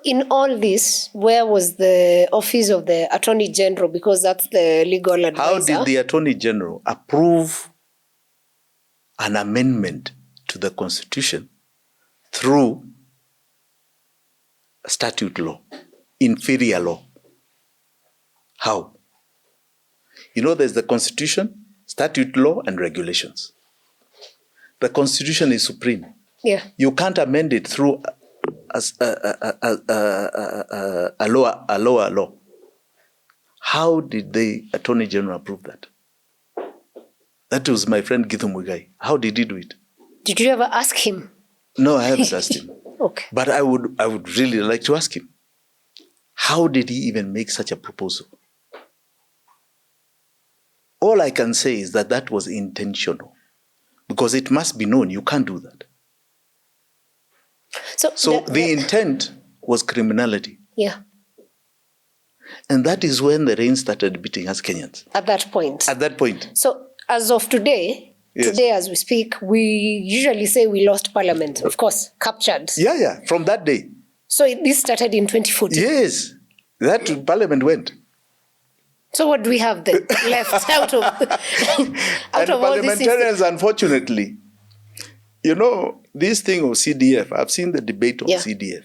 in all this, where was the office of the Attorney General? Because that's the legal advisor. How did the Attorney General approve an amendment to the Constitution through statute law, inferior law? How? You know, there's the Constitution, statute law, and regulations. The Constitution is supreme. Yeah. You can't amend it through a lower law. How did the Attorney General approve that? That was my friend Githu Muigai. How did he do it? Did you ever ask him? No, I haven't asked him. Okay. But I would really like to ask him. How did he even make such a proposal? All I can say is that that was intentional, because it must be known you can't do that. So the intent was criminality. Yeah. And that is when the rain started beating us Kenyans. At that point. At that point. So as of today, Yes. Today as we speak, we usually say we lost parliament, of course, captured. Yeah, from that day. So this started in 2014. Yes, that parliament went. So what do we have then left out of and all this? Parliamentarians, unfortunately, you know, this thing of CDF, I've seen the debate of CDF.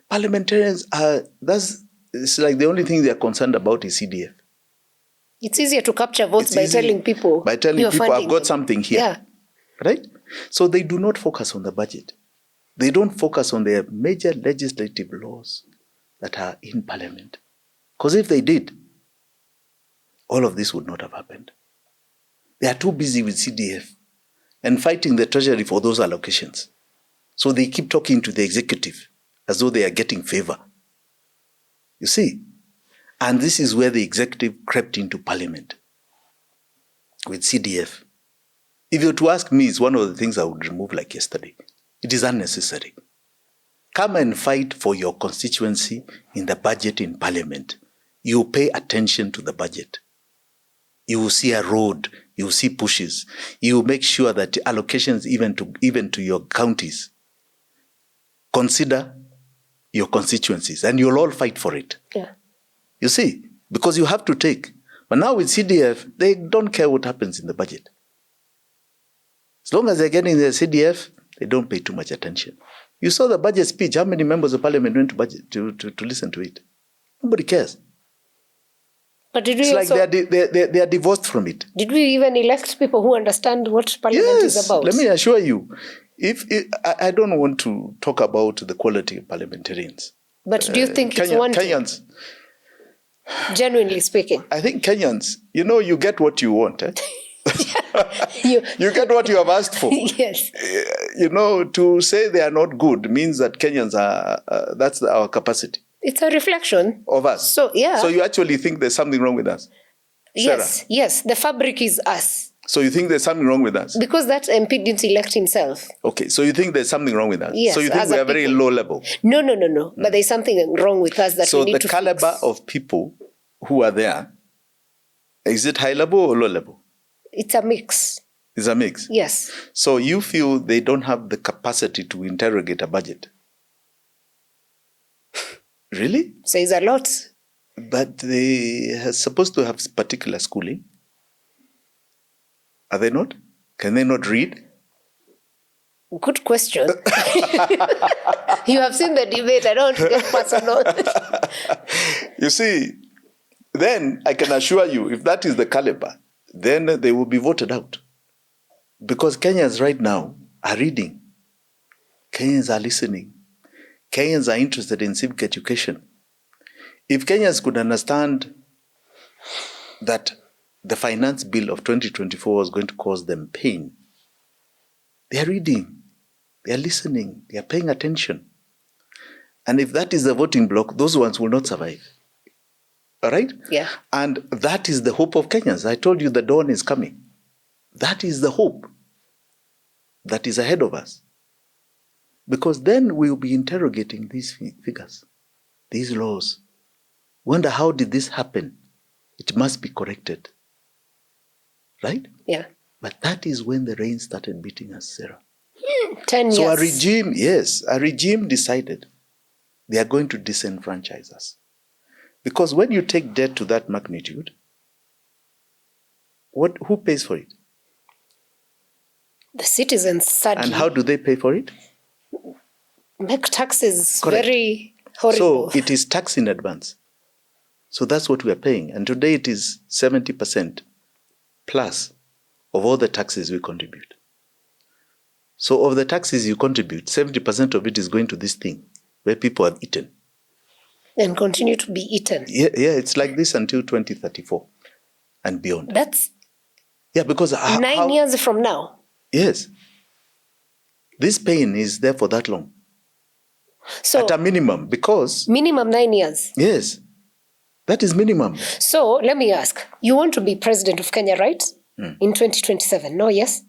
Parliamentarians it's like the only thing they're concerned about is CDF. It's easier to capture votes by telling people I've got something here. Yeah. Right? So they do not focus on the budget. They don't focus on their major legislative laws that are in parliament. Because if they did, all of this would not have happened. They are too busy with CDF and fighting the treasury for those allocations. So they keep talking to the executive as though they are getting favor. You see? And this is where the executive crept into parliament with CDF. If you were to ask me, it's one of the things I would remove like yesterday. It is unnecessary. Come and fight for your constituency in the budget in parliament. You pay attention to the budget. You will see a road. You will see pushes. You will make sure that allocations even to your counties consider your constituencies, and you'll all fight for it. Yeah. You see, because you have to take. But now with CDF, they don't care what happens in the budget. As long as they're getting their CDF, they don't pay too much attention. You saw the budget speech. How many members of parliament went to listen to it? Nobody cares. But did we it's like they are divorced from it. Did we even elect people who understand what parliament is about? Let me assure you. I don't want to talk about the quality of parliamentarians. But do you think it's one Kenyans? Genuinely speaking. I think Kenyans, you get what you want. Eh? you get what you have asked for. Yes. To say they are not good means that Kenyans are, that's our capacity. It's a reflection of us. So, yeah. So you actually think there's something wrong with us? Yes. The fabric is us. So you think there's something wrong with us? Because that MP didn't elect himself. Okay, so you think there's something wrong with us? Yes. So you think we are very low level? No. But there's something wrong with us that we need to fix. So the caliber of people who are there, is it high level or low level? It's a mix. It's a mix? Yes. So you feel they don't have the capacity to interrogate a budget? Really? Says a lot. But they are supposed to have particular schooling. Are they not? Can they not read? Good question. You have seen the debate. I don't get personal. You see, then I can assure you, if that is the caliber, then they will be voted out. Because Kenyans right now are reading. Kenyans are listening. Kenyans are interested in civic education. If Kenyans could understand that the finance bill of 2024 was going to cause them pain, they are reading, they are listening, they are paying attention. And if that is the voting bloc, those ones will not survive. All right? Yeah. And that is the hope of Kenyans. I told you the dawn is coming. That is the hope that is ahead of us. Because then we will be interrogating these figures, these laws. Wonder how did this happen? It must be corrected. right? Yeah. But that is when the rain started beating us, Sarah. 10 So years. a regime decided they are going to disenfranchise us. Because when you take debt to that magnitude, who pays for it? The citizens, sadly. And how do they pay for it? Make taxes. Correct. Very horrible. So it is tax in advance. So that's what we are paying. And today it is 70% plus of all the taxes we contribute. So of the taxes you contribute, 70% of it is going to this thing where people have eaten. And continue to be eaten. Yeah, it's like this until 2034 and beyond. That's because 9 years from now. Yes. This pain is there for that long. So at a minimum, because... Minimum 9 years. Yes. That is minimum. So let me ask, you want to be president of Kenya, right? In 2027, no, yes?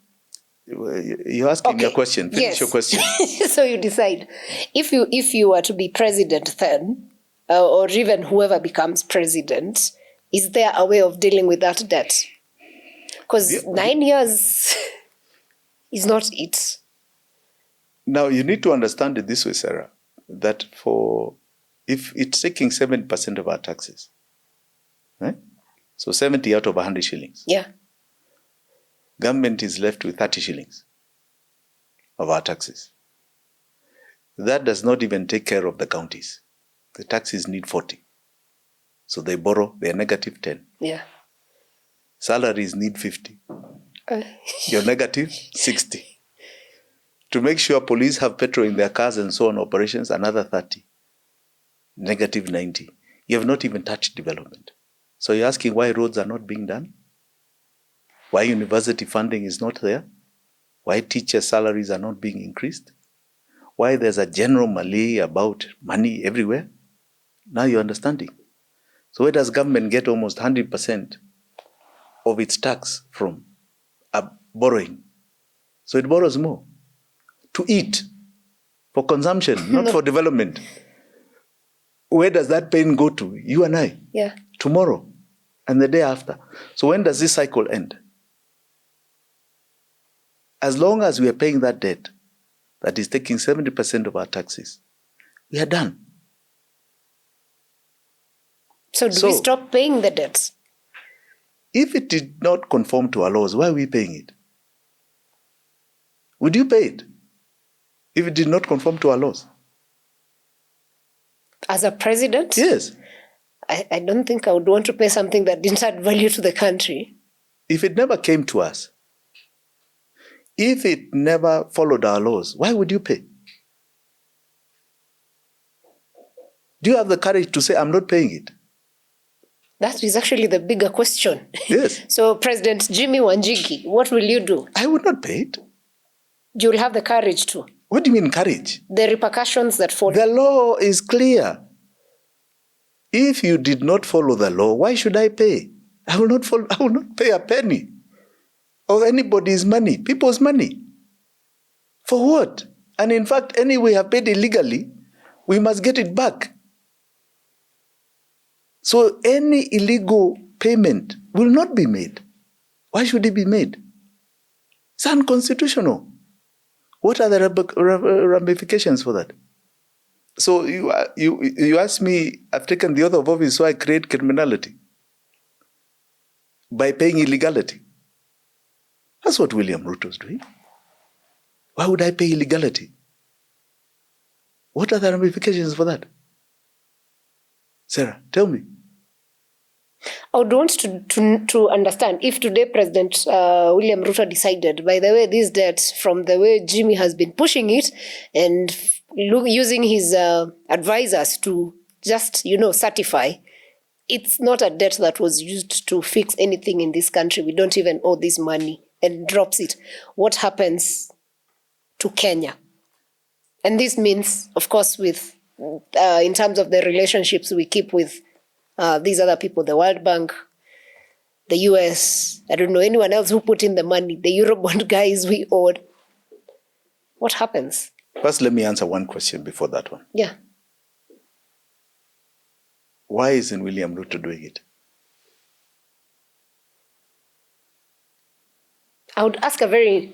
You're asking your question. Finish your question. So you decide. If you were to be president then, or even whoever becomes president, is there a way of dealing with that debt? Because 9 years is not it. Now, you need to understand it this way, Sarah, that if it's taking 7% of our taxes, right? So 70 out of 100 shillings. Yeah. Government is left with 30 shillings of our taxes. That does not even take care of the counties. The taxes need 40. So they borrow, they're negative 10. Yeah. Salaries need 50. You're negative 60. To make sure police have petrol in their cars and so on, operations, another 30. Negative 90. You have not even touched development. So you're asking why roads are not being done? Why university funding is not there? Why teacher salaries are not being increased? Why there's a general malaise about money everywhere? Now you're understanding. So where does government get almost 100% of its tax from? Borrowing. So it borrows more to eat, for consumption, not for development. Where does that pain go to? You and I. Yeah. Tomorrow and the day after. So when does this cycle end? As long as we are paying that debt that is taking 70% of our taxes, we are done. So do we stop paying the debts? If it did not conform to our laws, why are we paying it? Would you pay it if it did not conform to our laws? As a president? Yes. I don't think I would want to pay something that didn't add value to the country. If it never came to us, if it never followed our laws, why would you pay? Do you have the courage to say, I'm not paying it? That is actually the bigger question. Yes. So President Jimmy Wanjigi, what will you do? I would not pay it. You will have the courage to. What do you mean courage? The repercussions that follow. The law is clear. If you did not follow the law, why should I pay? I will not pay a penny of anybody's money, people's money. For what? And in fact, any we have paid illegally, we must get it back. So any illegal payment will not be made. Why should it be made? It's unconstitutional. What are the ramifications for that? So you ask me, I've taken the oath of office, so I create criminality by paying illegality. That's what William Ruto is doing. Why would I pay illegality? What are the ramifications for that? Sarah, tell me. I would want to understand if today President William Ruto decided, by the way, these debts, from the way Jimmy has been pushing it and using his advisors to just, certify, it's not a debt that was used to fix anything in this country. We don't even owe this money, and drops it. What happens to Kenya? And this means, of course, with in terms of the relationships we keep with these other people, the World Bank, the US, I don't know, anyone else who put in the money, the Eurobond guys we owed. What happens? First, let me answer one question before that one. Yeah. Why isn't William Ruto doing it? I would ask a very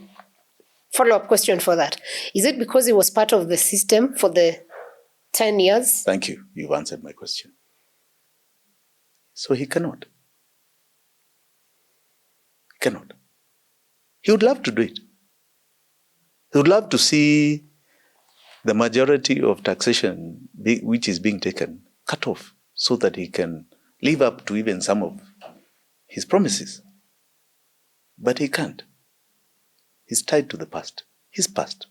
follow-up question for that. Is it because it was part of the system for the 10 years? Thank you. You've answered my question. So he cannot. He cannot. He would love to do it. He would love to see the majority of taxation which is being taken cut off so that he can live up to even some of his promises. But he can't. He's tied to the past. His past.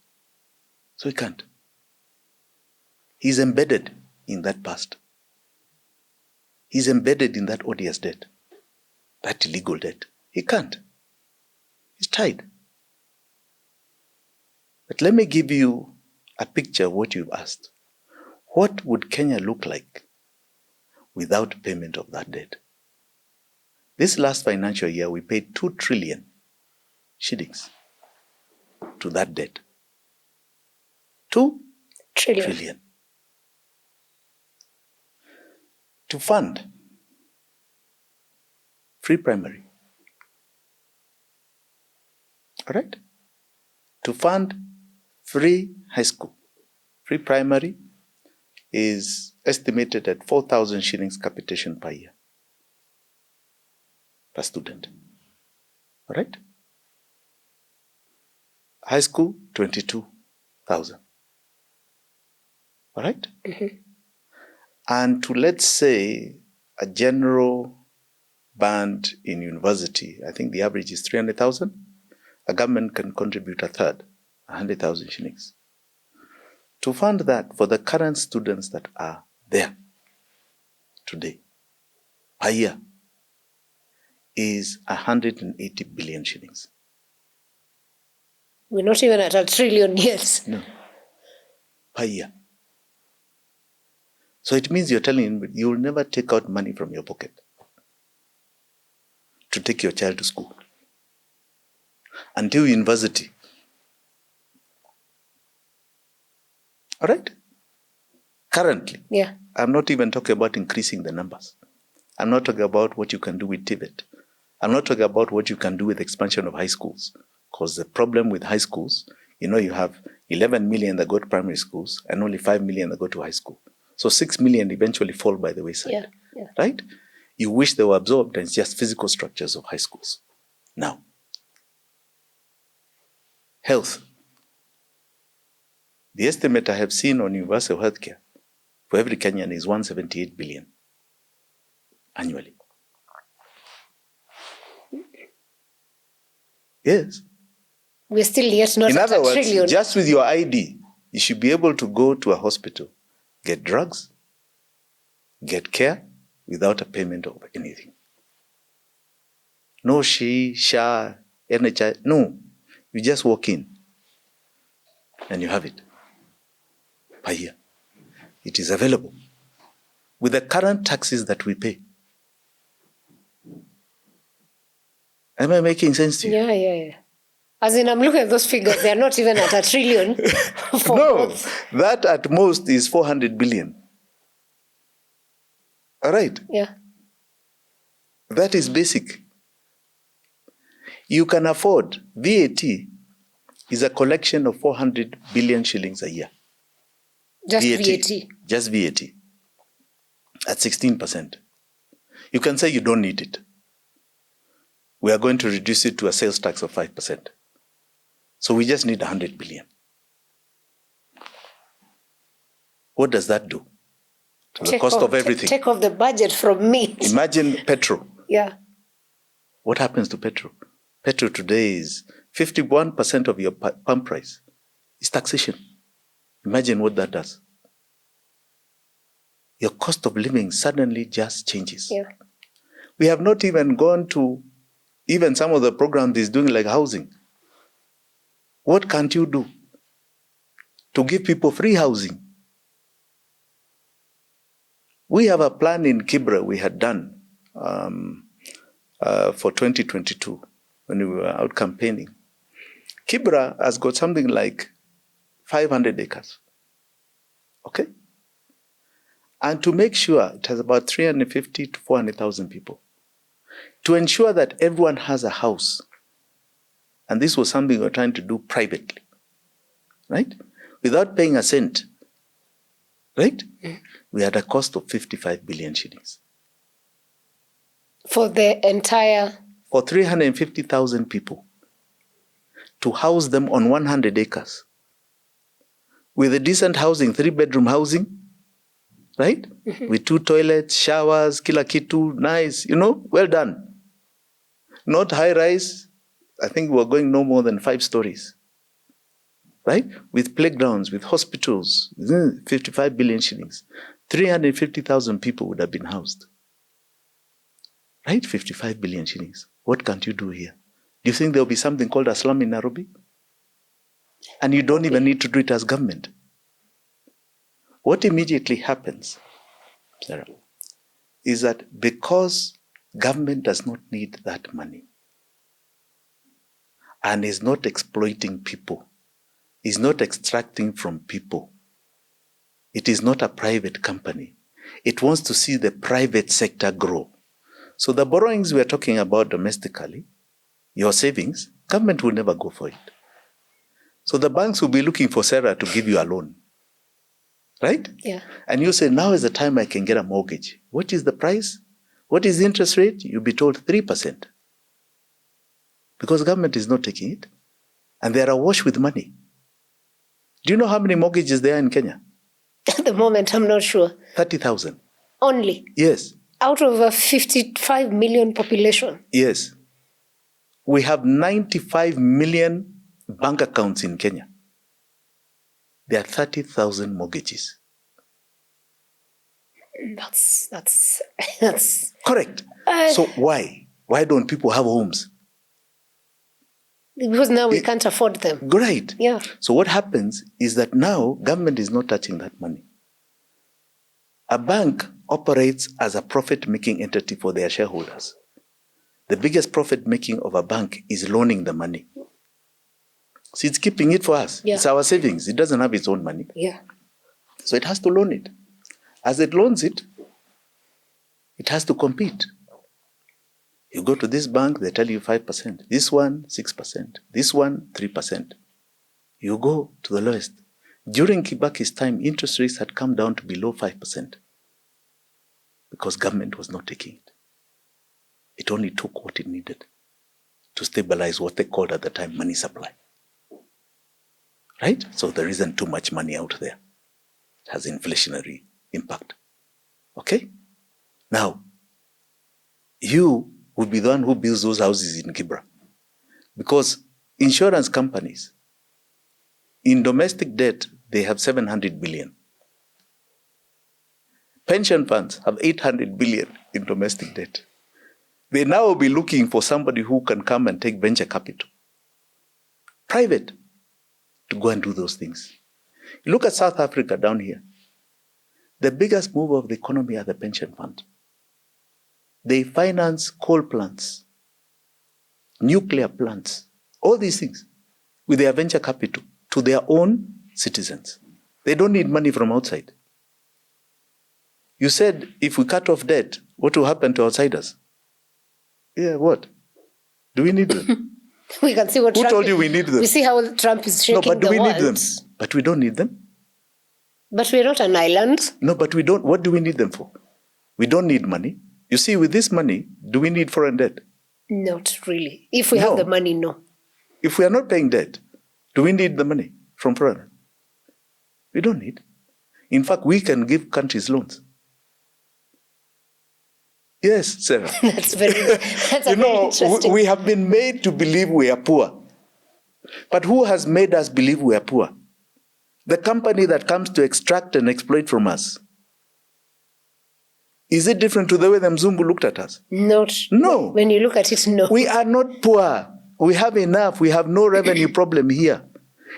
So he can't. He's embedded in that past. He's embedded in that odious debt, that illegal debt. He can't. He's tied. But let me give you a picture of what you've asked. What would Kenya look like without payment of that debt? This last financial year, we paid 2 trillion shillings to that debt. 2 trillion. To fund free primary. All right? To fund free high school. Free primary is estimated at 4,000 shillings capitation per year, per student. All right? High school, 22,000. All right? Mm-hmm. And to, let's say, a general band in university, I think the average is 300,000. A government can contribute a third, 100,000 shillings. To fund that for the current students that are there today, per year, is 180 billion shillings. We're not even at 1 trillion yet. No. Per year. So it means you're telling him you will never take out money from your pocket to take your child to school until university. All right? Currently. Yeah. I'm not even talking about increasing the numbers. I'm not talking about what you can do with TVET. I'm not talking about what you can do with expansion of high schools. Because the problem with high schools, you have 11 million that go to primary schools and only 5 million that go to high school. So 6 million eventually fall by the wayside. Yeah. Right? You wish they were absorbed, and it's just physical structures of high schools. Now, health. The estimate I have seen on universal healthcare for every Kenyan is 178 billion annually. Yes. We're still yet not In at other 1 words, trillion. just with your ID, you should be able to go to a hospital, get drugs, get care without a payment of anything. No SHA, NHI, no. You just walk in and you have it per year. It is available with the current taxes that we pay. Am I making sense to you? Yeah. As in, I'm looking at those figures, they're not even at 1 trillion. No, that at most is 400 billion. All right? Yeah. That is basic. You can afford, VAT is a collection of 400 billion shillings a year. Just VAT. Just VAT. At 16%. You can say you don't need it. We are going to reduce it to a sales tax of 5%. So we just need 100 billion. What does that do to the cost of everything? Take off the budget from me. Imagine petrol. Yeah. What happens to petrol? Petrol today is 51% of your pump price is taxation. Imagine what that does. Your cost of living suddenly just changes. Yeah. We have not even gone to even some of the programs he's doing, like housing. What can't you do to give people free housing? We have a plan in Kibra we had done for 2022 when we were out campaigning. Kibra has got something like 500 acres. Okay? And to make sure, it has about 350 to 400,000 people. To ensure that everyone has a house And this was something we were trying to do privately, right? Without paying a cent, right? We had a cost of 55 billion shillings. For the entire... For 350,000 people, to house them on 100 acres. With a decent housing, 3-bedroom housing, right? With 2 toilets, showers, kila kitu, nice, well done. Not high-rise. I think we were going no more than 5 stories, right? With playgrounds, with hospitals, 55 billion shillings. 350,000 people would have been housed, right? 55 billion shillings. What can't you do here? Do you think there'll be something called a slum in Nairobi? And you don't even need to do it as government. What immediately happens, Sarah, is that because government does not need that money and is not exploiting people, is not extracting from people, it is not a private company. It wants to see the private sector grow. So the borrowings we're talking about domestically, your savings, government will never go for it. So the banks will be looking for Sarah to give you a loan, right? Yeah. And you say, now is the time I can get a mortgage. What is the price? What is the interest rate? You'll be told 3%. Because government is not taking it. And they are awash with money. Do you know how many mortgages there are in Kenya? At the moment, I'm not sure. 30,000. Only? Yes. Out of a 55 million population? Yes. We have 95 million bank accounts in Kenya. There are 30,000 mortgages. That's correct. So why? Why don't people have homes? Because now we can't afford them. Right. Yeah. So what happens is that now government is not touching that money. A bank operates as a profit-making entity for their shareholders. The biggest profit-making of a bank is loaning the money. So it's keeping it for us. Yeah. It's our savings. It doesn't have its own money. Yeah. So it has to loan it. As it loans it, it has to compete. You go to this bank, they tell you 5%. This one, 6%. This one, 3%. You go to the lowest. During Kibaki's time, interest rates had come down to below 5% because government was not taking it. It only took what it needed to stabilize what they called at the time money supply. Right? So there isn't too much money out there. It has inflationary impact. Okay? Now, you would be the one who builds those houses in Kibra. Because insurance companies, in domestic debt, they have 700 billion. Pension funds have 800 billion in domestic debt. They now will be looking for somebody who can come and take venture capital, private, to go and do those things. You look at South Africa down here. The biggest mover of the economy are the pension fund. They finance coal plants, nuclear plants, all these things with their venture capital to their own citizens. They don't need money from outside. You said if we cut off debt, what will happen to outsiders? Yeah, what? Do we need them? We can see what Who told you we need them? We see how Trump is shaking the world. No, but do we need them? But we don't need them. But we're not an island. No, but we don't. What do we need them for? We don't need money. You see, with this money, do we need foreign debt? Not really. If we have the money, no. If we are not paying debt, do we need the money from foreign? We don't need. In fact, we can give countries loans. Yes, Sarah. That's very interesting. We have been made to believe we are poor. But who has made us believe we are poor? The company that comes to extract and exploit from us. Is it different to the way the Mzungu looked at us? No. When you look at it, no. We are not poor. We have enough. We have no revenue problem here.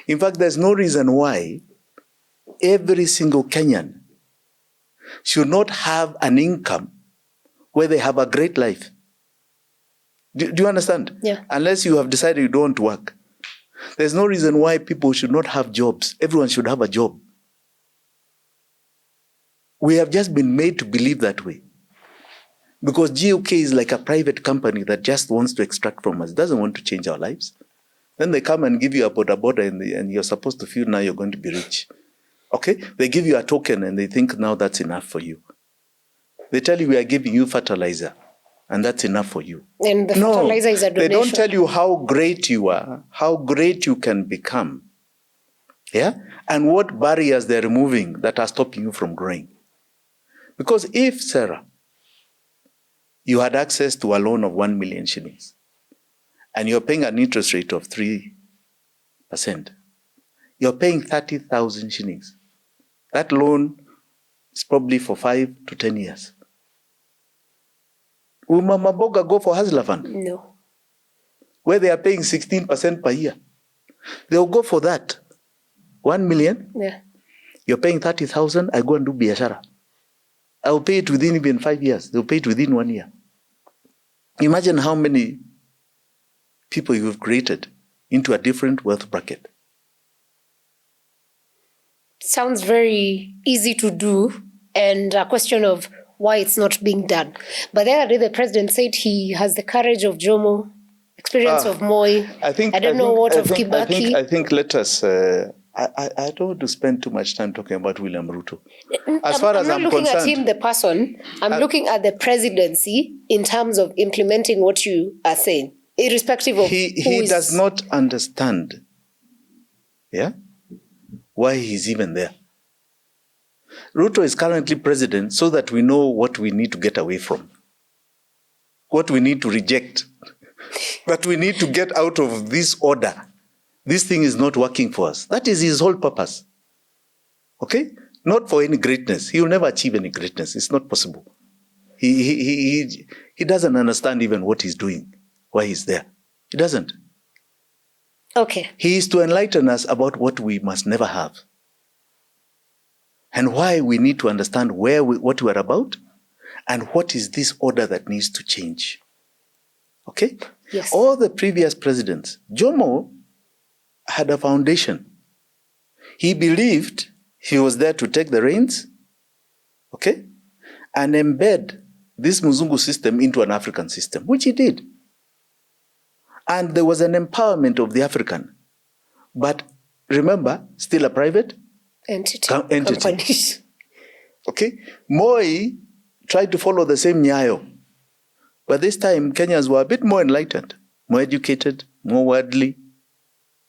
In fact, there's no reason why every single Kenyan should not have an income where they have a great life. Do you understand? Yeah. Unless you have decided you don't want to work. There's no reason why people should not have jobs. Everyone should have a job. We have just been made to believe that way. Because GOK is like a private company that just wants to extract from us. It doesn't want to change our lives. Then they come and give you a boda and you're supposed to feel now you're going to be rich. Okay? They give you a token and they think now that's enough for you. They tell you we are giving you fertilizer and that's enough for you. And the fertilizer is a donation. They don't tell you how great you are, how great you can become. Yeah? And what barriers they're removing that are stopping you from growing. Because if, Sarah, you had access to a loan of 1 million shillings and you're paying an interest rate of 3%, you're paying 30,000 shillings. That loan is probably for 5 to 10 years. Will Mama Boga go for Hustler Fund? No. Where they are paying 16% per year. They'll go for that. 1 million? Yeah. You're paying 30,000, I go and do biashara. I'll pay it within even 5 years. They'll pay it within 1 year. Imagine how many people you've created into a different wealth bracket. Sounds very easy to do, and a question of why it's not being done. But the president said he has the courage of Jomo, experience of Moi. I don't know what of Kibaki. I think let us... I don't want to spend too much time talking about William Ruto. As far as I'm not looking concerned, at him, the person. I'm looking at the presidency in terms of implementing what you are saying, irrespective of he does not understand, why he's even there. Ruto is currently president so that we know what we need to get away from, what we need to reject, that we need to get out of this order. This thing is not working for us. That is his whole purpose. Okay? Not for any greatness. He will never achieve any greatness. It's not possible. He doesn't understand even what he's doing, why he's there. He doesn't. Okay. He is to enlighten us about what we must never have. And why we need to understand what we are about and what is this order that needs to change. Okay? Yes. All the previous presidents, Jomo had a foundation. He believed he was there to take the reins, okay, and embed this Muzungu system into an African system, which he did. And there was an empowerment of the African. But remember, still a private entity. Companies. Okay? Moi tried to follow the same nyayo. But this time, Kenyans were a bit more enlightened, more educated, more worldly.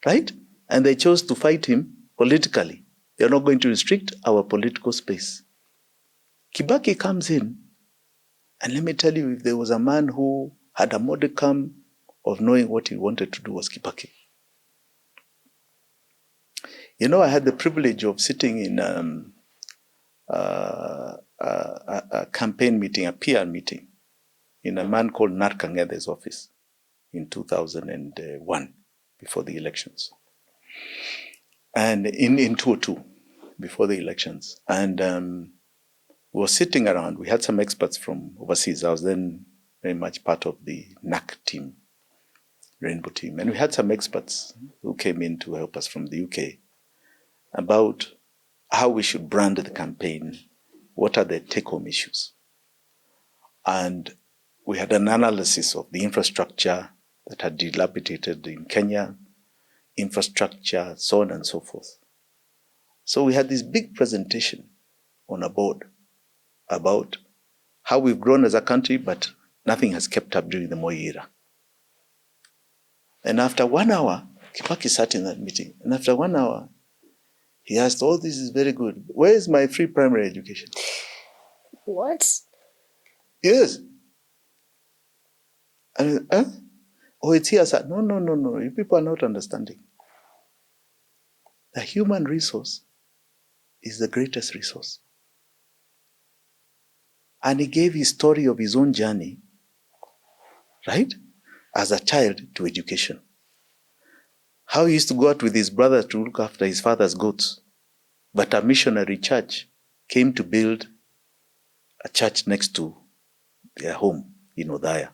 Right? And they chose to fight him politically. They're not going to restrict our political space. Kibaki comes in, and let me tell you, if there was a man who had a modicum of knowing what he wanted to do, was Kibaki. You know, I had the privilege of sitting in a campaign meeting, a PR meeting, in a man called Narkangede's office in 2001. Before the elections. And in 2002, before the elections. And we were sitting around. We had some experts from overseas. I was then very much part of the NAC team, Rainbow team. And we had some experts who came in to help us from the UK about how we should brand the campaign, what are the take-home issues. And we had an analysis of the infrastructure that had dilapidated in Kenya, infrastructure, so on and so forth. So we had this big presentation on a board about how we've grown as a country, but nothing has kept up during the Moi era. And after 1 hour, Kibaki sat in that meeting, and after 1 hour, he asked, "Oh, this is very good. Where is my free primary education?" What? Yes. And, oh, it's here, sir. No. You people are not understanding. The human resource is the greatest resource. And he gave his story of his own journey, right, as a child to education. How he used to go out with his brother to look after his father's goats. But a missionary church came to build a church next to their home in Odaya.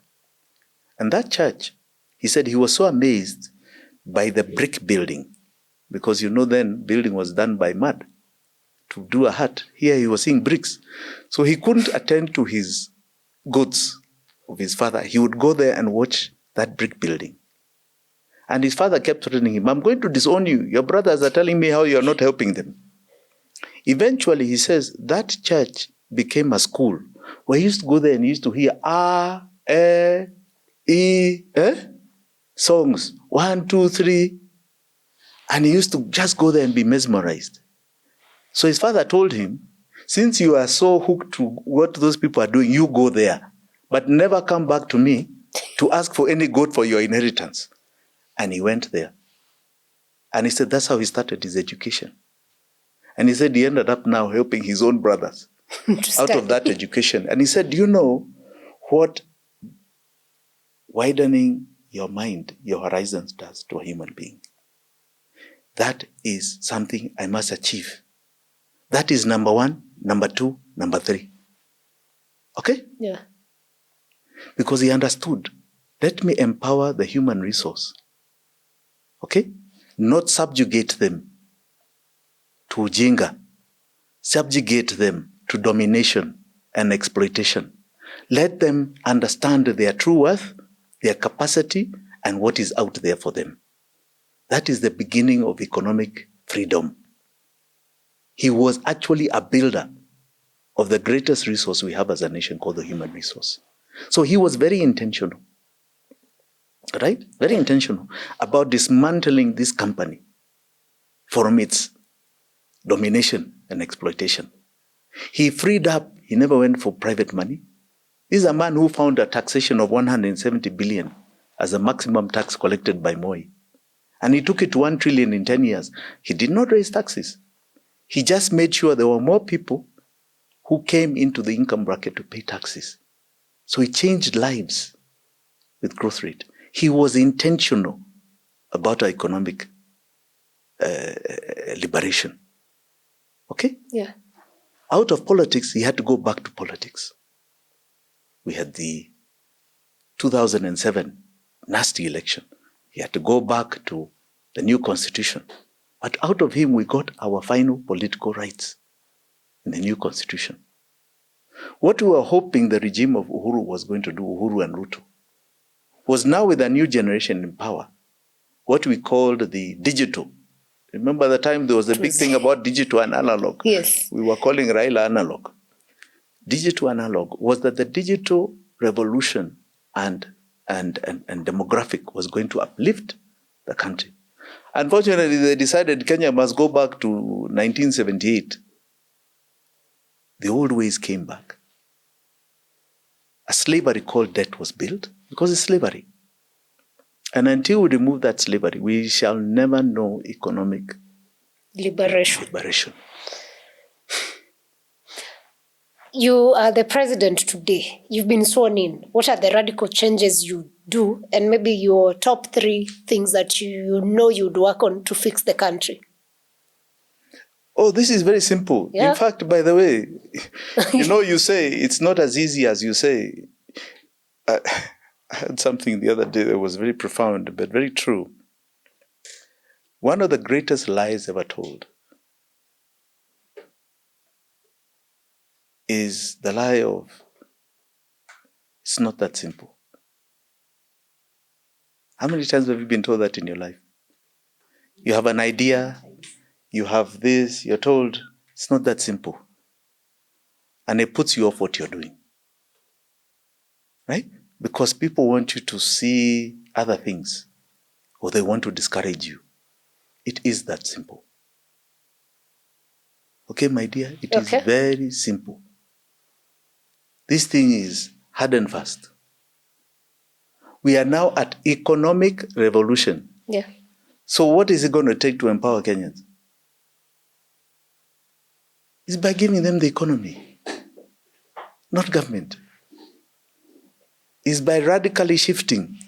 And that church, he said he was so amazed by the brick building, because then building was done by mud to do a hut. Here he was seeing bricks. So he couldn't attend to his goods of his father. He would go there and watch that brick building. And his father kept threatening him, I'm going to disown you. Your brothers are telling me how you're not helping them. Eventually, he says, that church became a school where he used to go there and he used to hear songs, 1, 2, 3. And he used to just go there and be mesmerized. So his father told him, since you are so hooked to what those people are doing, you go there, but never come back to me to ask for any goat for your inheritance. And he went there. And he said that's how he started his education. And he said he ended up now helping his own brothers out of that education. And he said, do you know what widening your mind, your horizons does to a human being? That is something I must achieve. That is number 1, number 2, number 3. Okay? Yeah. Because he understood, let me empower the human resource. Okay? Not subjugate them to ujinga. Subjugate them to domination and exploitation. Let them understand their true worth, their capacity, and what is out there for them. That is the beginning of economic freedom. He was actually a builder of the greatest resource we have as a nation called the human resource. So he was very intentional, right? Very intentional about dismantling this company from its domination and exploitation. He freed up, he never went for private money. This is a man who found a taxation of 170 billion as the maximum tax collected by Moi. And he took it to 1 trillion in 10 years. He did not raise taxes. He just made sure there were more people who came into the income bracket to pay taxes. So he changed lives with growth rate. He was intentional about our economic liberation. Okay? Yeah. Out of politics, he had to go back to politics. We had the 2007 nasty election. He had to go back to the new constitution. But out of him, we got our final political rights in the new constitution. What we were hoping the regime of Uhuru was going to do, Uhuru and Ruto, was now with a new generation in power, what we called the digital. Remember the time there was a big thing about digital and analog? Yes. We were calling Raila analog. Digital analog was that the digital revolution and demographic was going to uplift the country. Unfortunately, they decided Kenya must go back to 1978. The old ways came back. A slavery called debt was built because it's slavery. And until we remove that slavery, we shall never know economic liberation. You are the president today. You've been sworn in. What are the radical changes you do, and maybe your top 3 things that you know you'd work on to fix the country? Oh, this is very simple. Yeah. In fact, by the way, you say it's not as easy as you say. I heard something the other day that was very profound, but very true. One of the greatest lies ever told is the lie of, it's not that simple. How many times have you been told that in your life? You have an idea, you have this, you're told, it's not that simple. And it puts you off what you're doing. Right? Because people want you to see other things, or they want to discourage you. It is that simple. Okay, my dear? It is very simple. This thing is hard and fast. We are now at economic revolution. Yeah. So what is it going to take to empower Kenyans? It's by giving them the economy, not government. It's by radically shifting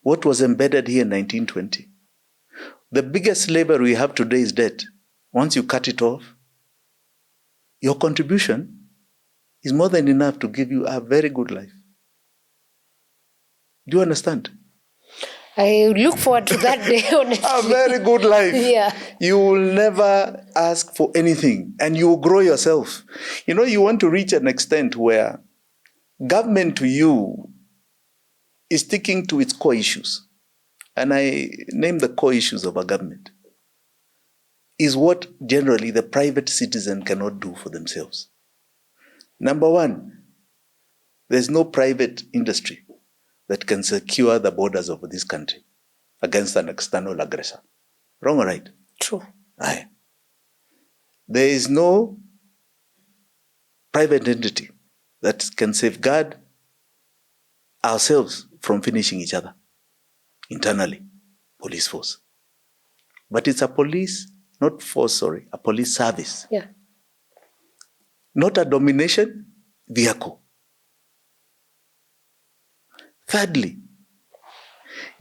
what was embedded here in 1920. The biggest slavery we have today is debt. Once you cut it off, your contribution is more than enough to give you a very good life. Do you understand? I look forward to that day, honestly. A very good life. Yeah. You will never ask for anything, and you will grow yourself. You want to reach an extent where government to you is sticking to its core issues. and I name the core issues of a government, is what generally the private citizen cannot do for themselves. Number one, there's no private industry that can secure the borders of this country against an external aggressor. Wrong or right? True. Aye. There is no private entity that can safeguard ourselves from finishing each other internally, police force. But it's a police, not force, sorry, a police service. Yeah. Not a domination vehicle. Thirdly,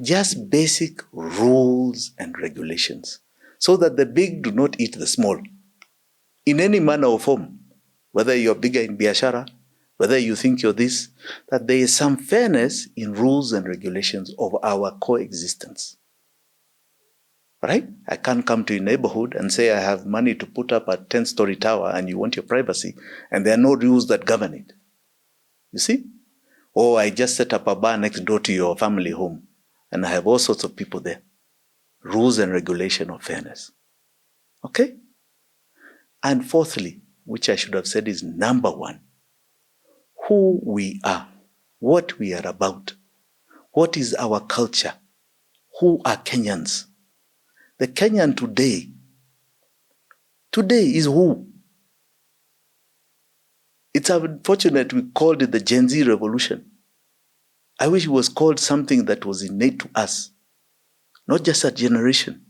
just basic rules and regulations so that the big do not eat the small in any manner or form, whether you're bigger in biashara, whether you think you're this, that there is some fairness in rules and regulations of our coexistence. Right? I can't come to your neighborhood and say I have money to put up a 10-story tower and you want your privacy and there are no rules that govern it. You see? Or I just set up a bar next door to your family home and I have all sorts of people there. Rules and regulation of fairness. Okay? And fourthly, which I should have said is number one, who we are, what we are about, what is our culture, who are Kenyans. The Kenyan today is who? It's unfortunate we called it the Gen Z revolution. I wish it was called something that was innate to us, not just a generation.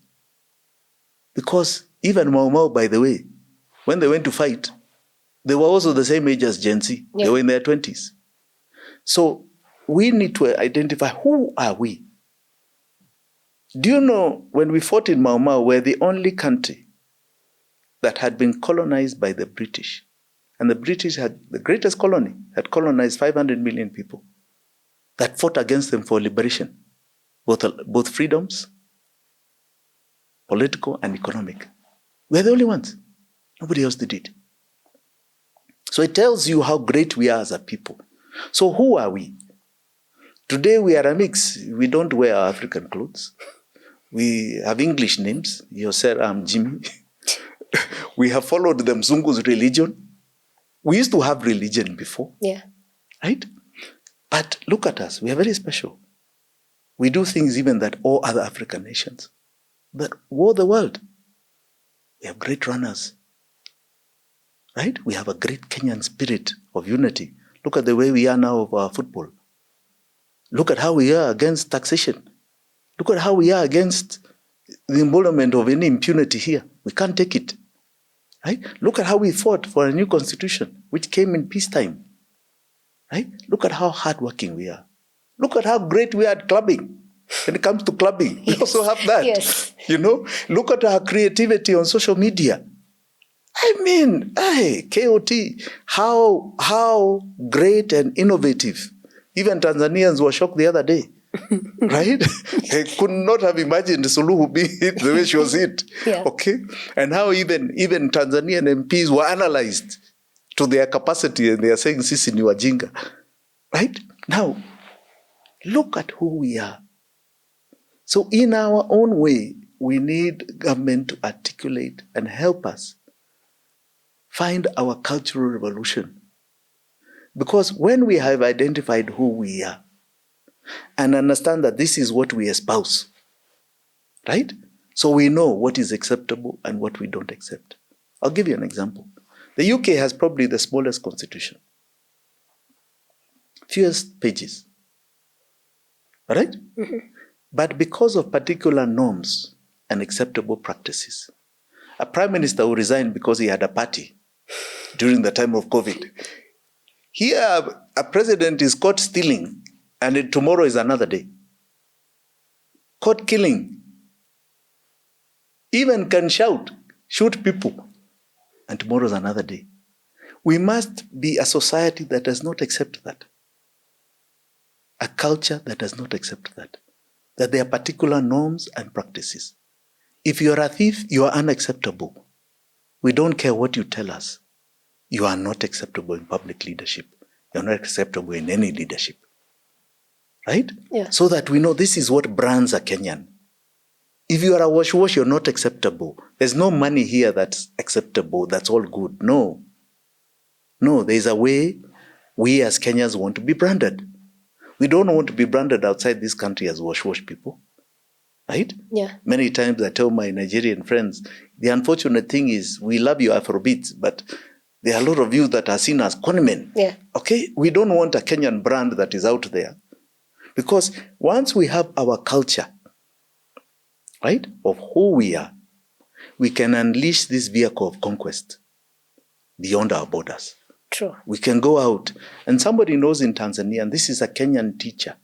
Because even Mau Mau, by the way, when they went to fight, they were also the same age as Gen Z. Yeah. They were in their 20s. So we need to identify who are we. Do you know when we fought in Mau Mau, we're the only country that had been colonized by the British. And the British had the greatest colony, had colonized 500 million people that fought against them for liberation, both freedoms, political and economic. We're the only ones. Nobody else did it. So it tells you how great we are as a people. So who are we? Today we are a mix. We don't wear our African clothes. We have English names. You're Sarah, I'm Jimmy. We have followed the Mzungu's religion. We used to have religion before. Yeah. Right? But look at us. We are very special. We do things even that all other African nations that war the world. We have great runners. Right? We have a great Kenyan spirit of unity. Look at the way we are now of our football. Look at how we are against taxation. Look at how we are against the involvement of any impunity here. We can't take it. Right? Look at how we fought for a new constitution, which came in peacetime. Right? Look at how hardworking we are. Look at how great we are at clubbing. When it comes to clubbing, we also have that. Yes. You know, look at our creativity on social media. I mean, hey, KOT, how great and innovative. Even Tanzanians were shocked the other day. Right? They could not have imagined Suluhu being hit the way she was hit. Yeah. Okay? And how even Tanzanian MPs were analyzed to their capacity and they are saying, Sisi ni wajinga. Right? Now, look at who we are. So in our own way, we need government to articulate and help us find our cultural revolution. Because when we have identified who we are and understand that this is what we espouse, right? So we know what is acceptable and what we don't accept. I'll give you an example. The UK has probably the smallest constitution. Fewest pages. All right? Mm-hmm. But because of particular norms and acceptable practices, a prime minister who resigned because he had a party during the time of COVID. Here, a president is caught stealing, and tomorrow is another day. Caught killing. Even can shoot people, and tomorrow is another day. We must be a society that does not accept that. A culture that does not accept that. That there are particular norms and practices. If you're a thief, you are unacceptable. We don't care what you tell us. You are not acceptable in public leadership. You're not acceptable in any leadership. right? Yeah. So that we know this is what brands a Kenyan. If you are a wash, you're not acceptable. There's no money here that's acceptable, that's all good. No. No, there's a way we as Kenyans want to be branded. We don't want to be branded outside this country as wash people, right? Yeah. Many times I tell my Nigerian friends, the unfortunate thing is we love your Afrobeats, but there are a lot of you that are seen as conmen. Yeah. Okay? We don't want a Kenyan brand that is out there. Because once we have our culture, right, of who we are, we can unleash this vehicle of conquest beyond our borders. True. We can go out, and somebody knows in Tanzania, and this is a Kenyan teacher,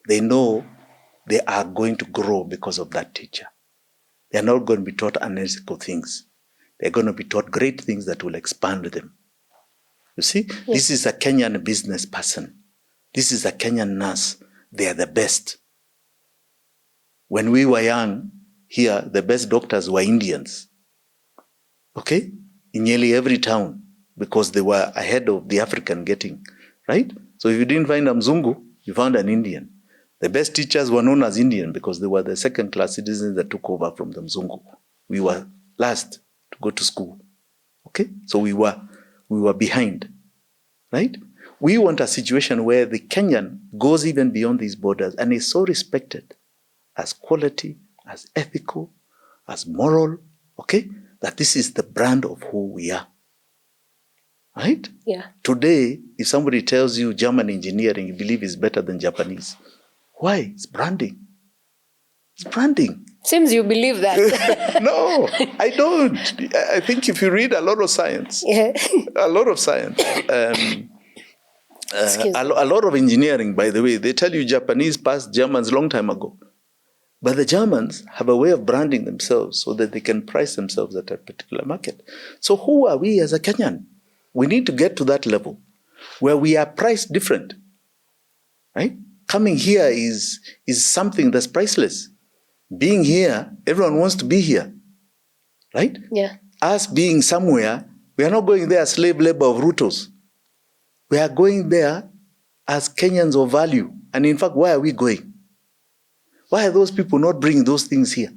they know they are going to grow because of that teacher. They're not going to be taught unethical things. They're going to be taught great things that will expand them. You see, yes. This is a Kenyan business person. This is a Kenyan nurse. They are the best. When we were young, here, the best doctors were Indians. Okay? In nearly every town, because they were ahead of the African getting, right? So if you didn't find a Mzungu, you found an Indian. The best teachers were known as Indian because they were the second-class citizens that took over from the Mzungu. We were last to go to school. Okay? So we were behind, right? We want a situation where the Kenyan goes even beyond these borders and is so respected as quality, as ethical, as moral, okay? That this is the brand of who we are. Right? Yeah. Today, if somebody tells you German engineering, you believe is better than Japanese. Why? It's branding. It's branding. Seems you believe that. No, I don't. I think if you read a lot of science, a lot of science, a lot of engineering, by the way, they tell you Japanese passed Germans a long time ago. But the Germans have a way of branding themselves so that they can price themselves at a particular market. So who are we as a Kenyan? We need to get to that level where we are priced different, right? Coming here is something that's priceless. Being here, everyone wants to be here, right? Yeah. Us being somewhere, we are not going there as slave labor of Rutos. We are going there as Kenyans of value. And in fact, why are we going? Why are those people not bringing those things here?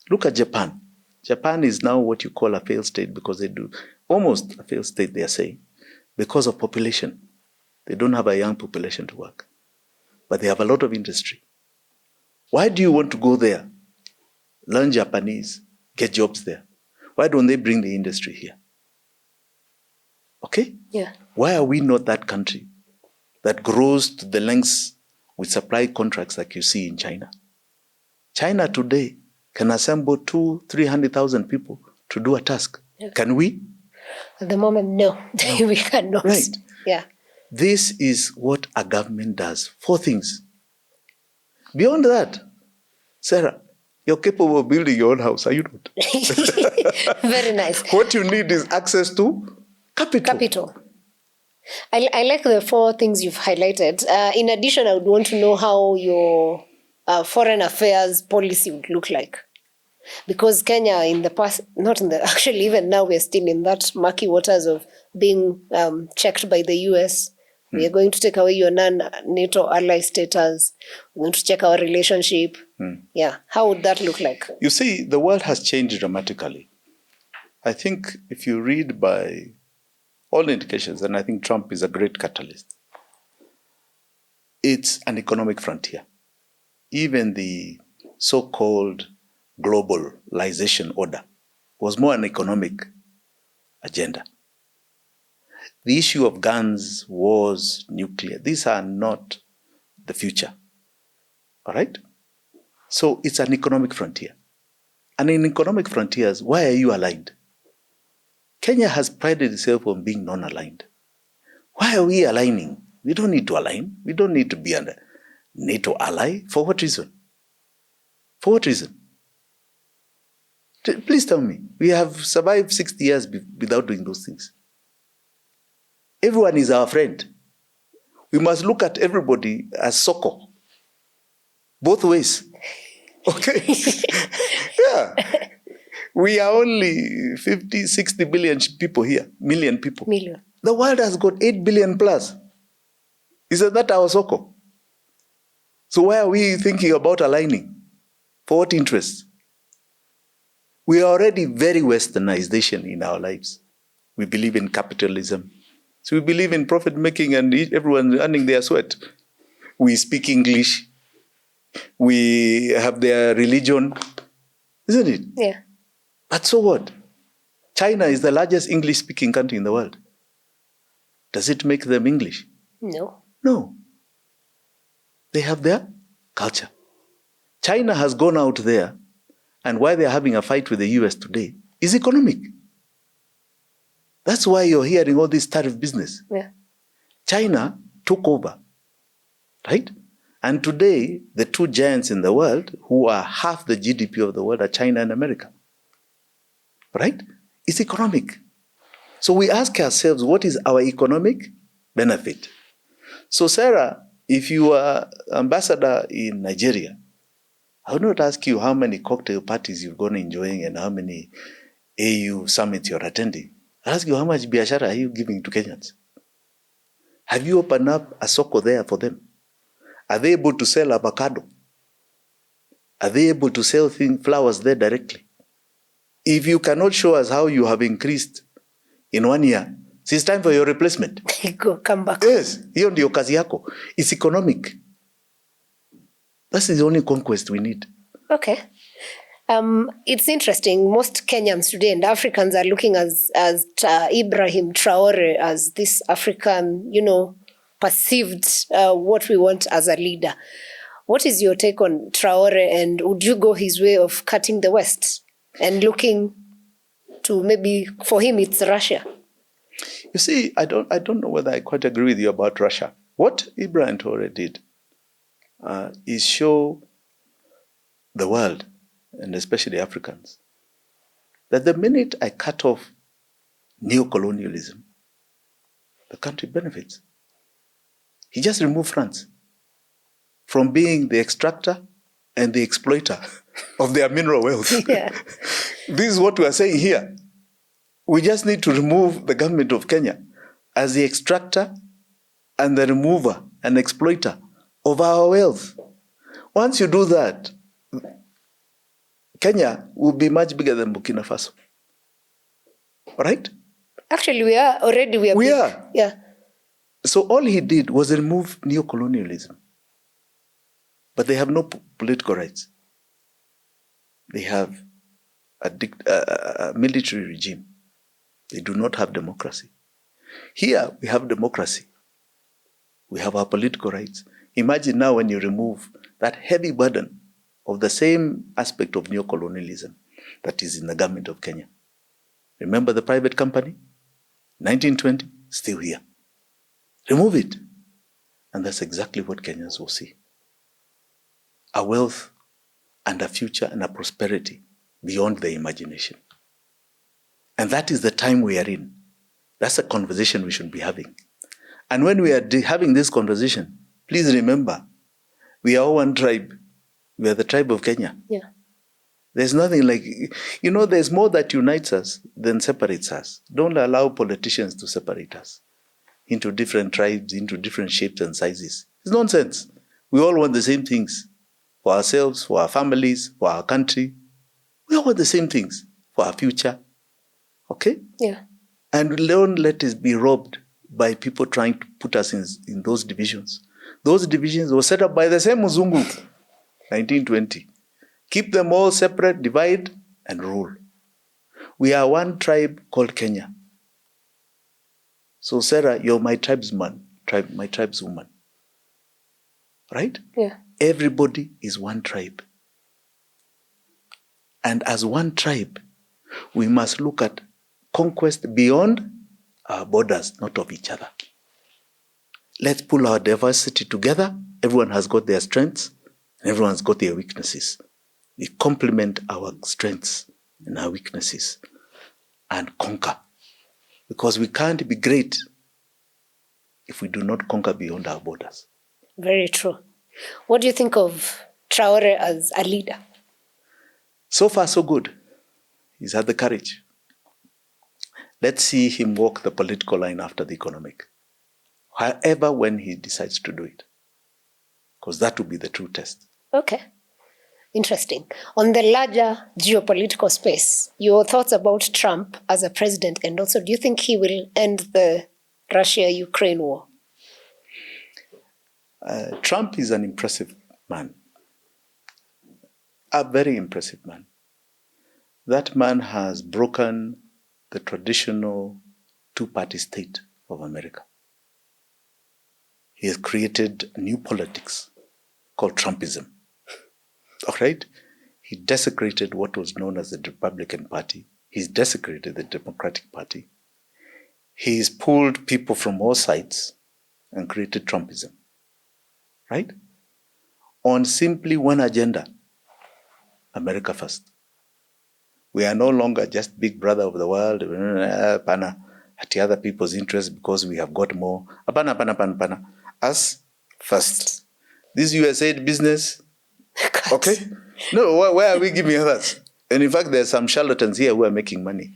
Look at Japan. Japan is now what you call a failed state because they do almost a failed state, they are saying, because of population. They don't have a young population to work, but they have a lot of industry. Why do you want to go there, learn Japanese, get jobs there? Why don't they bring the industry here? Okay? Yeah. Why are we not that country that grows to the lengths with supply contracts like you see in China? China today can assemble 200,000-300,000 people to do a task. Yeah. Can we? At the moment, no. We cannot. Right. Yeah. This is what a government does. 4 things. Beyond that, Sarah, you're capable of building your own house, are you not? Very nice. What you need is access to capital. I like the 4 things you've highlighted. In addition, I would want to know how your foreign affairs policy would look like. Because Kenya in the past, actually even now we're still in that murky waters of being checked by the US. We are going to take away your non-NATO ally status. We're going to check our relationship. Yeah. How would that look like? You see, the world has changed dramatically. I think if you read by all indications, and I think Trump is a great catalyst, it's an economic frontier. Even the so-called globalization order was more an economic agenda. The issue of guns, wars, nuclear, these are not the future. All right? So it's an economic frontier. And in economic frontiers, why are you aligned? Kenya has prided itself on being non-aligned. Why are we aligning? We don't need to align. We don't need to be a NATO ally. For what reason? For what reason? Please tell me. We have survived 60 years without doing those things. Everyone is our friend. We must look at everybody as Soko. Both ways. Okay? Yeah. We are only 50, 60 billion people here. Million people. Million. The world has got 8 billion plus. Isn't that our soko? So why are we thinking about aligning? For what interest? We are already very westernized in our lives. We believe in capitalism. So we believe in profit making and everyone earning their sweat. We speak English. We have their religion. Isn't it? Yeah. But so what? China is the largest English-speaking country in the world. Does it make them English? No. No. They have their culture. China has gone out there, and why they're having a fight with the US today is economic. That's why you're hearing all this tariff business. Yeah. China took over, right? And today, the two giants in the world who are half the GDP of the world are China and America. Right? It's economic. So we ask ourselves, what is our economic benefit? So Sarah, if you are ambassador in Nigeria, I would not ask you how many cocktail parties you've gone enjoying and how many AU summits you're attending. I'll ask you, how much biashara are you giving to Kenyans? Have you opened up a soko there for them? Are they able to sell avocado? Are they able to sell flowers there directly? If you cannot show us how you have increased in 1 year, it's time for your replacement. Go, come back. Yes, hiyo ndio kazi yako. It's economic. That's the only conquest we need. Okay. It's interesting. Most Kenyans today and Africans are looking as Ibrahim Traoré as this African, perceived what we want as a leader. What is your take on Traoré, and would you go his way of cutting the West and looking to maybe, for him, it's Russia? You see, I don't know whether I quite agree with you about Russia. What Ibrahim Traoré did is show the world, and especially Africans, that the minute I cut off neocolonialism, the country benefits. He just removed France from being the extractor and the exploiter of their mineral wealth. Yeah. This is what we are saying here. We just need to remove the government of Kenya as the extractor and the remover and exploiter of our wealth. Once you do that, Kenya will be much bigger than Burkina Faso. Right? Actually, we are. Yeah. So all he did was remove neocolonialism. But they have no political rights. They have a military regime. They do not have democracy. Here we have democracy. We have our political rights. Imagine now when you remove that heavy burden of the same aspect of neocolonialism that is in the government of Kenya. Remember the private company? 1920, still here. Remove it. And that's exactly what Kenyans will see. A wealth and a future and a prosperity beyond their imagination. And that is the time we are in. That's a conversation we should be having. And when we are having this conversation, please remember, we are all one tribe. We are the tribe of Kenya. Yeah. There's nothing like, there's more that unites us than separates us. Don't allow politicians to separate us into different tribes, into different shapes and sizes. It's nonsense. We all want the same things for ourselves, for our families, for our country. We all want the same things for our future. Okay? Yeah. And don't let us be robbed by people trying to put us in those divisions. Those divisions were set up by the same Muzungu, 1920. Keep them all separate, divide, and rule. We are one tribe called Kenya. So Sarah, you're my tribesman, my tribeswoman. Right? Yeah. Everybody is one tribe. And as one tribe, we must look at conquest beyond our borders, not of each other. Let's pull our diversity together. Everyone has got their strengths, and everyone's got their weaknesses. We complement our strengths and our weaknesses and conquer. Because we can't be great if we do not conquer beyond our borders. Very true. What do you think of Traoré as a leader? So far, so good. He's had the courage. Let's see him walk the political line after the economic. however, when he decides to do it, because that will be the true test. Okay. Interesting. On the larger geopolitical space, your thoughts about Trump as a president, and also do you think he will end the Russia-Ukraine war? Trump is an impressive man, a very impressive man. That man has broken the traditional two-party state of America. He has created a new politics called Trumpism. All right? He desecrated what was known as the Republican Party. He's desecrated the Democratic Party. He's pulled people from all sides and created Trumpism. Right? On simply one agenda, America first. We are no longer just big brother of the world, at other people's interests because we have got more. Us first. This USAID business, okay? No, why are we giving others? And in fact, there are some charlatans here who are making money.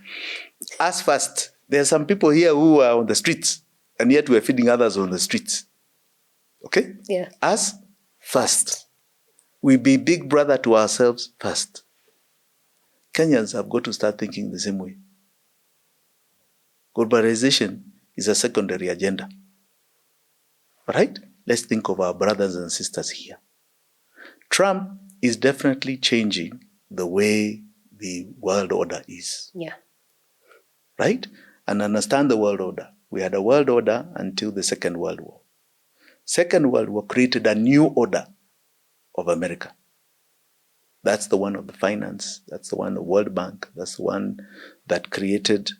Us first. There are some people here who are on the streets, and yet we're feeding others on the streets. Okay? Yeah. Us first. We be big brother to ourselves first. Kenyans have got to start thinking the same way. Globalization is a secondary agenda. Right? Let's think of our brothers and sisters here. Trump is definitely changing the way the world order is. Yeah. Right? And understand the world order. We had a world order until the Second World War. Second World War created a new order of America. That's the one of the finance. That's the one of the World Bank. That's the one that created,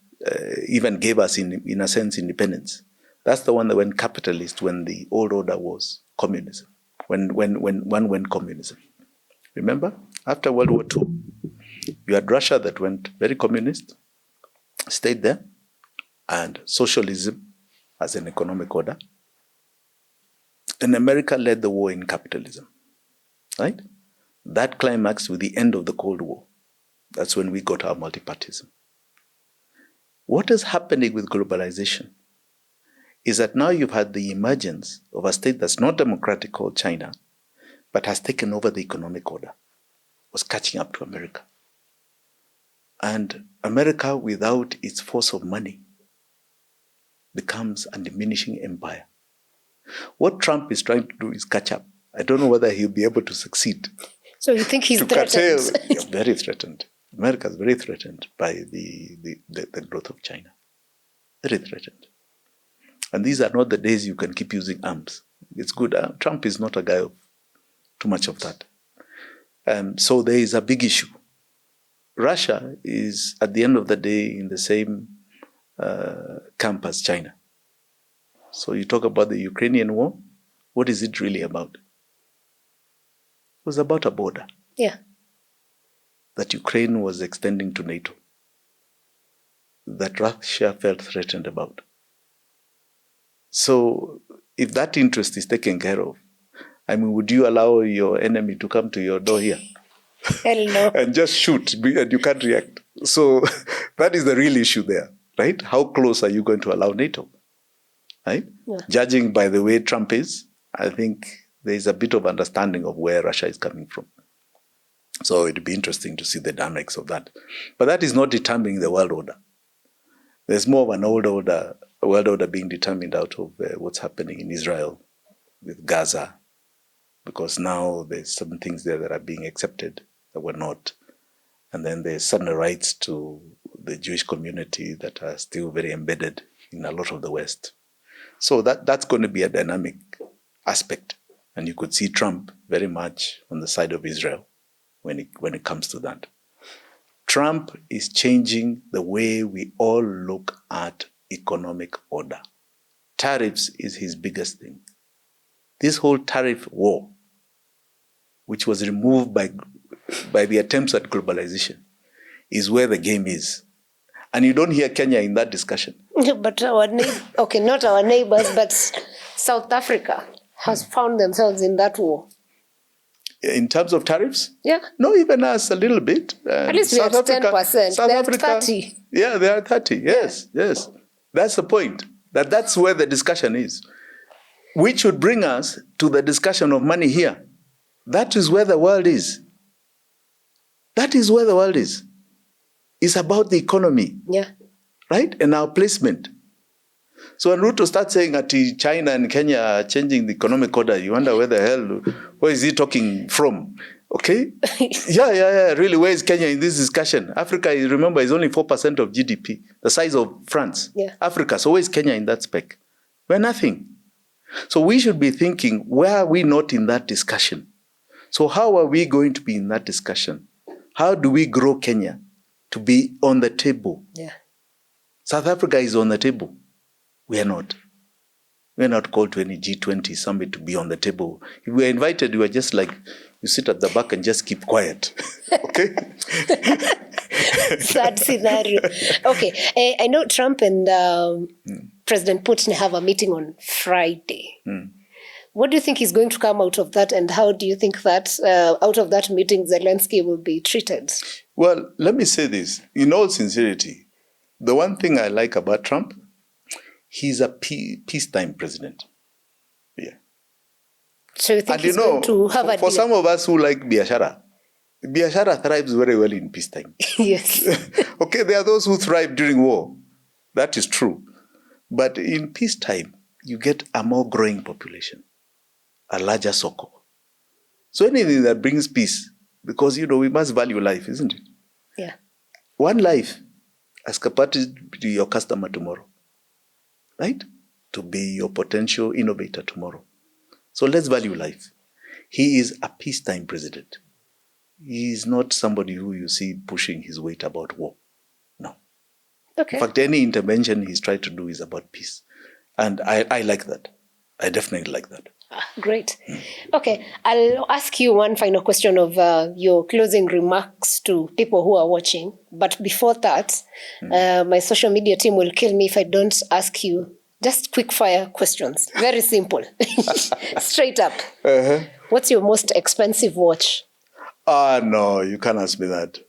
even gave us, in a sense, independence. That's the one that went capitalist when the old order was communism. When one went communism. Remember? After World War II, you had Russia that went very communist, stayed there, and socialism as an economic order. And America led the war in capitalism. Right? That climaxed with the end of the Cold War. That's when we got our multipartyism. What is happening with globalization is that now you've had the emergence of a state that's not democratic called China, but has taken over the economic order, was catching up to America. And America, without its force of money, becomes a diminishing empire. What Trump is trying to do is catch up. I don't know whether he'll be able to succeed. So you think he's threatened? Curtail, very threatened. America is very threatened by the growth of China. Very threatened. And these are not the days you can keep using arms. It's good. Trump is not a guy of too much of that. So there is a big issue. Russia is, at the end of the day, in the same camp as China. So you talk about the Ukrainian war. What is it really about? It was about a border. Yeah. That Ukraine was extending to NATO. That Russia felt threatened about. So if that interest is taken care of, I mean, would you allow your enemy to come to your door here? Hell no. And just shoot, and you can't react. So that is the real issue there, right? How close are you going to allow NATO? Right? Yeah. Judging by the way Trump is, I think there is a bit of understanding of where Russia is coming from. So it'd be interesting to see the dynamics of that. But that is not determining the world order. There's more of an old order, a world order being determined out of what's happening in Israel with Gaza, because now there's some things there that are being accepted that were not. And then there's certain rights to the Jewish community that are still very embedded in a lot of the West. So that's going to be a dynamic aspect. And you could see Trump very much on the side of Israel when it comes to that. Trump is changing the way we all look at economic order. Tariffs is his biggest thing. This whole tariff war, which was removed by the attempts at globalization, is where the game is. And you don't hear Kenya in that discussion. But not our neighbors, but South Africa has found themselves in that war. In terms of tariffs? Yeah. No, even us a little bit. At least we have 10%. They are 30. Yeah, they are 30. Yes. That's the point. That's where the discussion is. which would bring us to the discussion of money here. That is where the world is. That is where the world is. It's about the economy. Yeah. Right? And our placement. So when Ruto starts saying that China and Kenya are changing the economic order, you wonder where is he talking from? Okay? Yeah. Really, where is Kenya in this discussion? Africa, remember, is only 4% of GDP, the size of France. Yeah. Africa. So where is Kenya in that spec? We're nothing. So we should be thinking, where are we not in that discussion? So how are we going to be in that discussion? How do we grow Kenya to be on the table? Yeah. South Africa is on the table. We are not. We are not called to any G20 summit to be on the table. If we are invited, we are just like, you sit at the back and just keep quiet. Okay? Sad scenario. Okay. I know Trump and President Putin have a meeting on Friday. What do you think is going to come out of that, and how do you think that out of that meeting Zelensky will be treated? Well, let me say this. In all sincerity, the one thing I like about Trump, he's a peacetime president. Yeah. So you think he's going to have a for some of us who like biashara thrives very well in peacetime. Yes. Okay, there are those who thrive during war. That is true. But in peacetime, you get a more growing population, a larger circle. So anything that brings peace, because, we must value life, isn't it? Yeah. One life as capacity to be your customer tomorrow, right? To be your potential innovator tomorrow. So let's value life. He is a peacetime president. He is not somebody who you see pushing his weight about war. No. Okay. In fact, any intervention he's tried to do is about peace. And I like that. I definitely like that. Great. Okay, I'll ask you one final question of your closing remarks to people who are watching. But before that, my social media team will kill me if I don't ask you just quick fire questions. Very simple. Straight up. Uh-huh. What's your most expensive watch? No, you can't ask me that.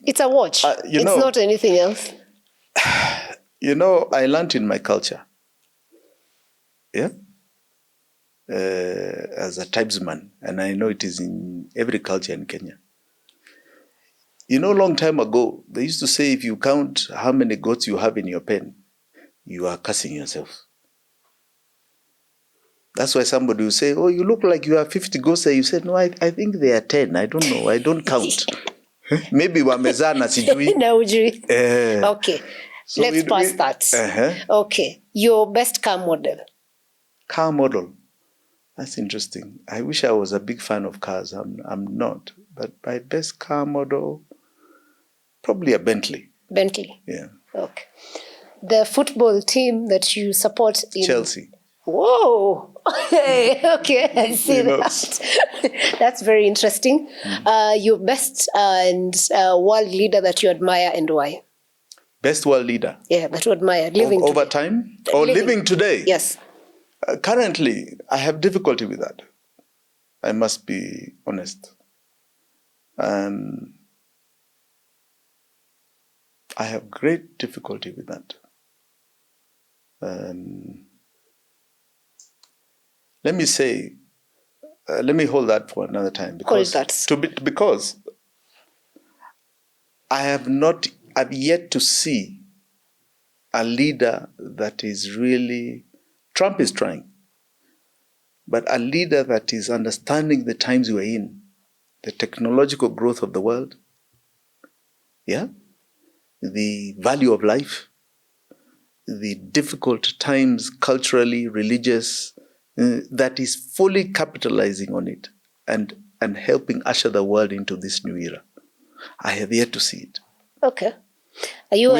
It's a watch. It's not anything else. I learned in my culture. Yeah? As a tribesman, and I know it is in every culture in Kenya. Long time ago, they used to say if you count how many goats you have in your pen, you are cursing yourself. That's why somebody will say, oh, you look like you have 50 goats there. You said, no, I think they are 10. I don't know. I don't count. Maybe wamezana sijui. No, okay. So let's pass that. Uh-huh. Okay. Your best car model. Car model. That's interesting. I wish I was a big fan of cars. I'm not. But my best car model, probably a Bentley. Bentley? Yeah. Okay. The football team that you support in... Chelsea. Whoa! Okay, I see that. That's very interesting. Your best and world leader that you admire and why? Best world leader? Yeah, that you admire. Living over time? Or living today? Yes. Currently, I have difficulty with that. I must be honest. I have great difficulty with that. Let me hold that for another time. Because I've yet to see a leader that is really... Trump is trying, but a leader that is understanding the times we're in, the technological growth of the world, yeah, the value of life, the difficult times culturally, religious, that is fully capitalizing on it and helping usher the world into this new era. I have yet to see it. Okay. Are you a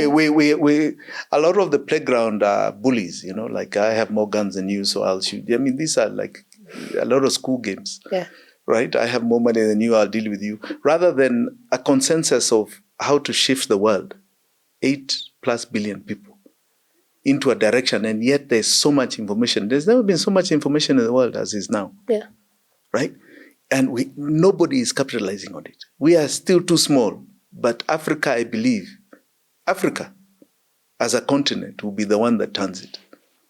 lot of the playground are bullies, like I have more guns than you, so I'll shoot. I mean, these are like a lot of school games, yeah. Right? I have more money than you, I'll deal with you. Rather than a consensus of how to shift the world, 8+ billion people, into a direction, and yet there's so much information. There's never been so much information in the world as is now. Yeah. Right? And nobody is capitalizing on it. We are still too small, but Africa, I believe, Africa as a continent will be the one that turns it.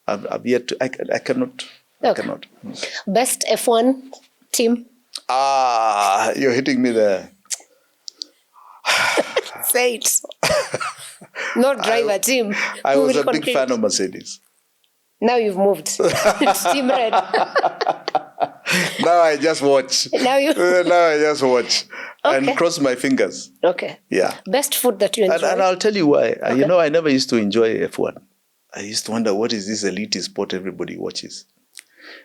I've yet to. I cannot. Okay. I cannot. Best F1 team? You're hitting me there. Say it. Not driver, team. I Who was will a big compete? fan of Mercedes. Now you've moved. It's Team Red. Now I just watch. Now you. Now I just watch Okay. and cross my fingers. Okay. Yeah. Best food that you enjoy? And I'll tell you why. You know, I never used to enjoy F1. I used to wonder, what is this elite sport everybody watches?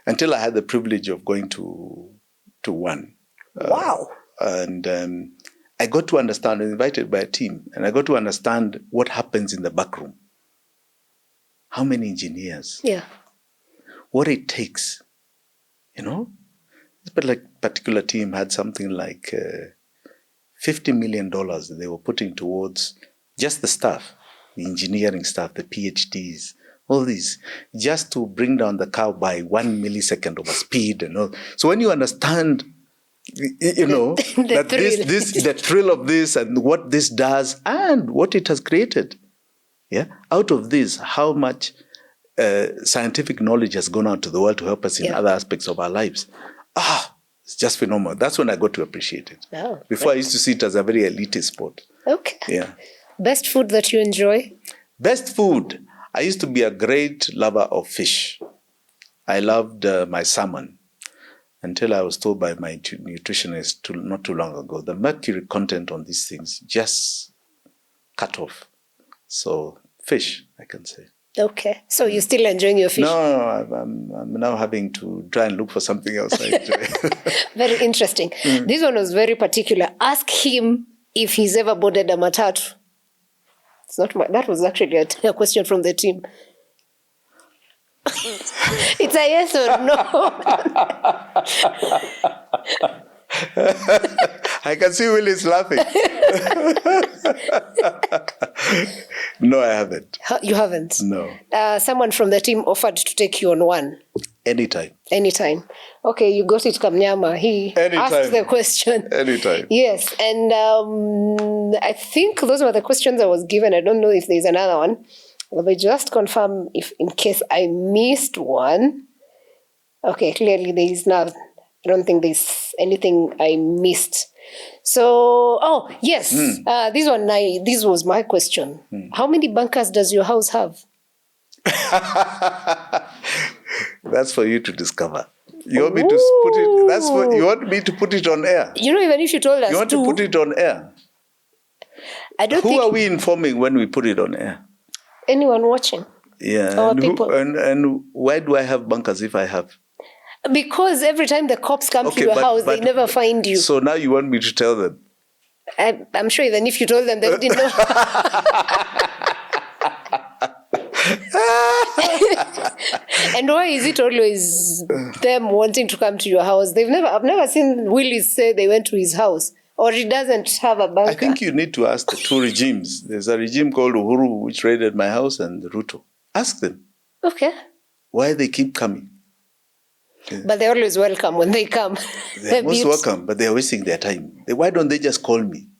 Until I had the privilege of going to one. Wow. And I got to understand, invited by a team, and I got to understand what happens in the back room. How many engineers? Yeah. What it takes, you know? But like particular team had something like $50 million they were putting towards just the staff, the engineering staff, the PhDs, all these, just to bring down the car by 1 millisecond of a speed and all. So when you understand, you know, that the thrill of this and what this does and what it has created, yeah, out of this, how much scientific knowledge has gone out to the world to help us in other aspects of our lives. It's just phenomenal. That's when I got to appreciate it. Oh, Before I used to see it as a very elitist sport. Okay. Yeah. Best food that you enjoy? Best food. I used to be a great lover of fish. I loved my salmon until I was told by my nutritionist not too long ago, the mercury content on these things just cut off. So fish, I can say. Okay. So you're still enjoying your fish? No, I'm now having to try and look for something else I enjoy. Very interesting. This one was very particular. Ask him if he's ever boarded a matatu. It's not that was actually a question from the team. It's a yes or no. I can see Willis laughing. No, I haven't. You haven't? No. Someone from the team offered to take you on one. Anytime. Okay, you got it, Kamnyama. He asked the question. Anytime. Yes, and I think those were the questions I was given. I don't know if there's another one. But just confirm if in case I missed one. Okay, clearly there is none. I don't think there's anything I missed. So, yes, this was my question. How many bunkers does your house have? That's for you to discover. You want me to put it? You want me to put it on air? You know, even if you told us, you want to put it on air. Who are we informing when we put it on air? Anyone watching? Yeah, Our people. And why do I have bunkers if I have? Because every time the cops come to your house, they never find you. So now you want me to tell them? I'm sure even if you told them, they wouldn't know. And why is it always them wanting to come to your house? I've never seen Willis say they went to his house, or he doesn't have a bunker. I think you need to ask the two regimes. There's a regime called Uhuru, which raided my house, and Ruto. Ask them. Okay. Why they keep coming. But they're always welcome when they come. They're most welcome, but they're wasting their time. Why don't they just call me?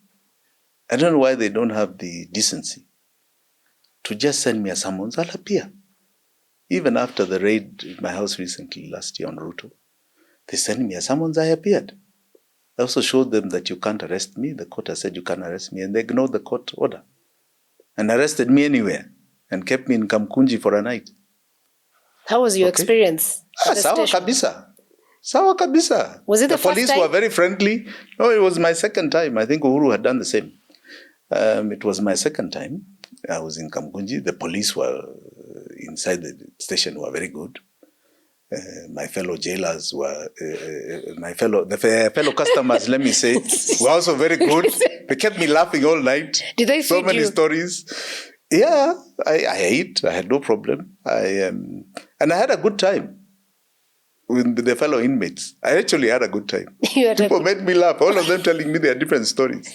I don't know why they don't have the decency to just send me a summons. I'll appear. Even after the raid in my house recently, last year on Ruto, they sent me a summons, I appeared. I also showed them that you can't arrest me. The court has said you can't arrest me, and they ignored the court order and arrested me anywhere and kept me in Kamkunji for a night. How was your experience? Sawa kabisa. Was it the police first time? were very friendly. No, it was my second time. I think Uhuru had done the same. It was my second time. I was in Kamkunji. The police were inside the station were very good. My fellow jailers were, the fellow customers, let me say, were also very good. They kept me laughing all night. Did they so feed many you? Stories. Yeah, I ate. I had no problem. And I had a good time with the fellow inmates. I actually had a good time. People made me laugh. All of them telling me their different stories.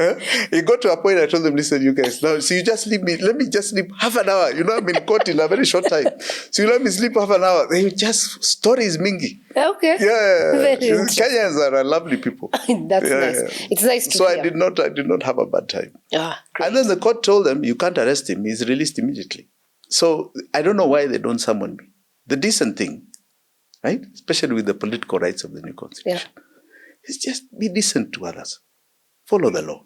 It got to a point I told them, listen, you guys, now, so you just leave me. Let me just sleep half an hour. You know, I'm in court in a very short time. So you let me sleep half an hour. They just stories mingi. Okay. Yeah. Kenyans are lovely people. That's nice. Yeah. It's nice to hear. I did not have a bad time. Great. And then the court told them, you can't arrest him. He's released immediately. So I don't know why they don't summon me. The decent thing, right? Especially with the political rights of the new constitution, is just be decent to others. Follow the law,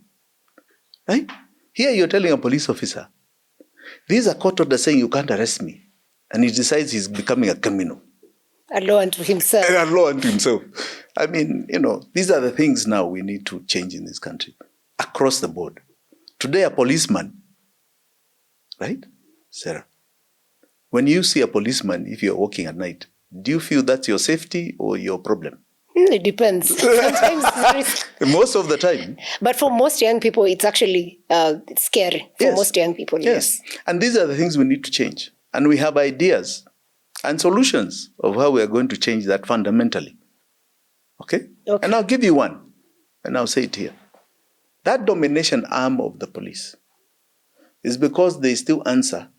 right? Here you're telling a police officer, these are court orders saying you can't arrest me. And he decides he's becoming a criminal. A law unto himself. And a law unto himself. I mean, these are the things now we need to change in this country. Across the board. Today, a policeman, right, Sarah? When you see a policeman, if you're walking at night, do you feel that's your safety or your problem? It depends. Sometimes most of the time. But for most young people, it's actually scary. For most young people, yes. And these are the things we need to change. And we have ideas and solutions of how we are going to change that fundamentally. Okay? And I'll give you one. And I'll say it here. That domination arm of the police is because they still answer,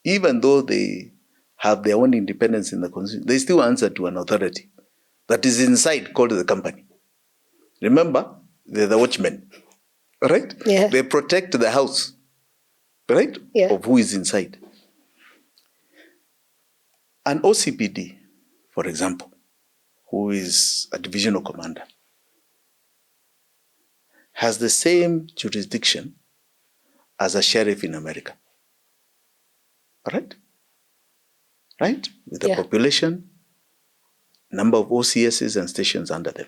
even though they have their own independence in the constitution, they still answer to an authority that is inside, called the company. Remember, they're the watchmen, right? Yeah. They protect the house, right? Yeah. Of who is inside. An OCPD, for example, who is a divisional commander, has the same jurisdiction as a sheriff in America. All right? Right? With the population, number of OCSs and stations under them.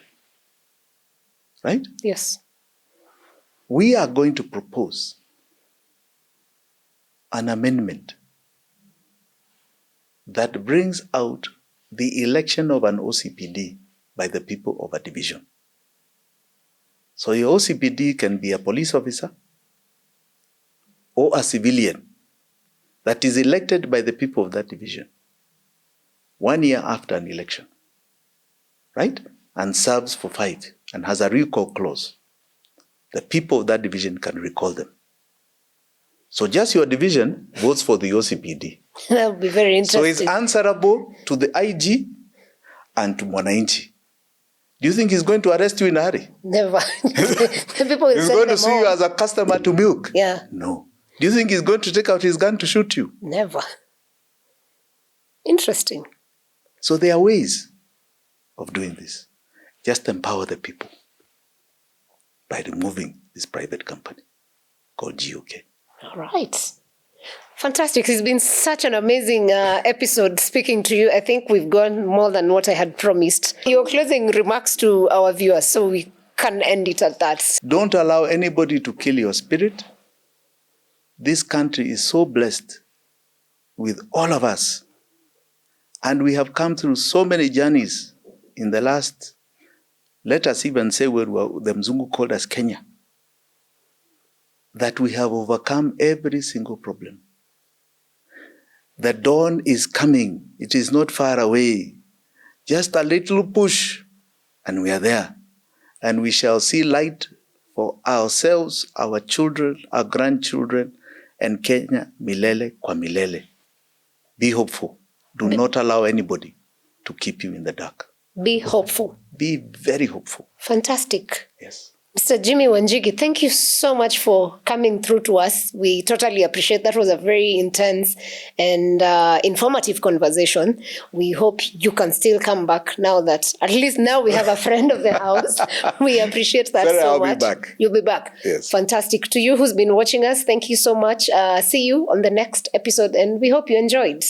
Right? Yes. We are going to propose an amendment that brings out the election of an OCPD by the people of a division. So your OCPD can be a police officer or a civilian that is elected by the people of that division 1 year after an election, right? And serves for 5 and has a recall clause. The people of that division can recall them. So just your division votes for the OCPD. That would be very interesting. So it's answerable to the IG and to Mwananchi. Do you think he's going to arrest you in a hurry? Never. People He's going to see you as a customer to milk? Yeah. No. Do you think he's going to take out his gun to shoot you? Never. Interesting. So there are ways of doing this. Just empower the people by removing this private company called GOK. All right. Fantastic. It's been such an amazing episode speaking to you. I think we've gone more than what I had promised. Your closing remarks to our viewers so we can end it at that. Don't allow anybody to kill your spirit. This country is so blessed with all of us. And we have come through so many journeys in the last, let us even say what the Mzungu called us Kenya, that we have overcome every single problem. The dawn is coming. It is not far away. Just a little push, and we are there. And we shall see light for ourselves, our children, our grandchildren, and Kenya milele kwa milele. Be hopeful. Do not allow anybody to keep you in the dark. Be hopeful. Be very hopeful. Fantastic. Yes. Mr. Jimmy Wanjigi, thank you so much for coming through to us. We totally appreciate that. Was a very intense and informative conversation. We hope you can still come back now that, at least now we have a friend of the house. We appreciate that Sarah, so much. I'll be back. You'll be back. Yes. Fantastic. To you who's been watching us, thank you so much. See you on the next episode and we hope you enjoyed.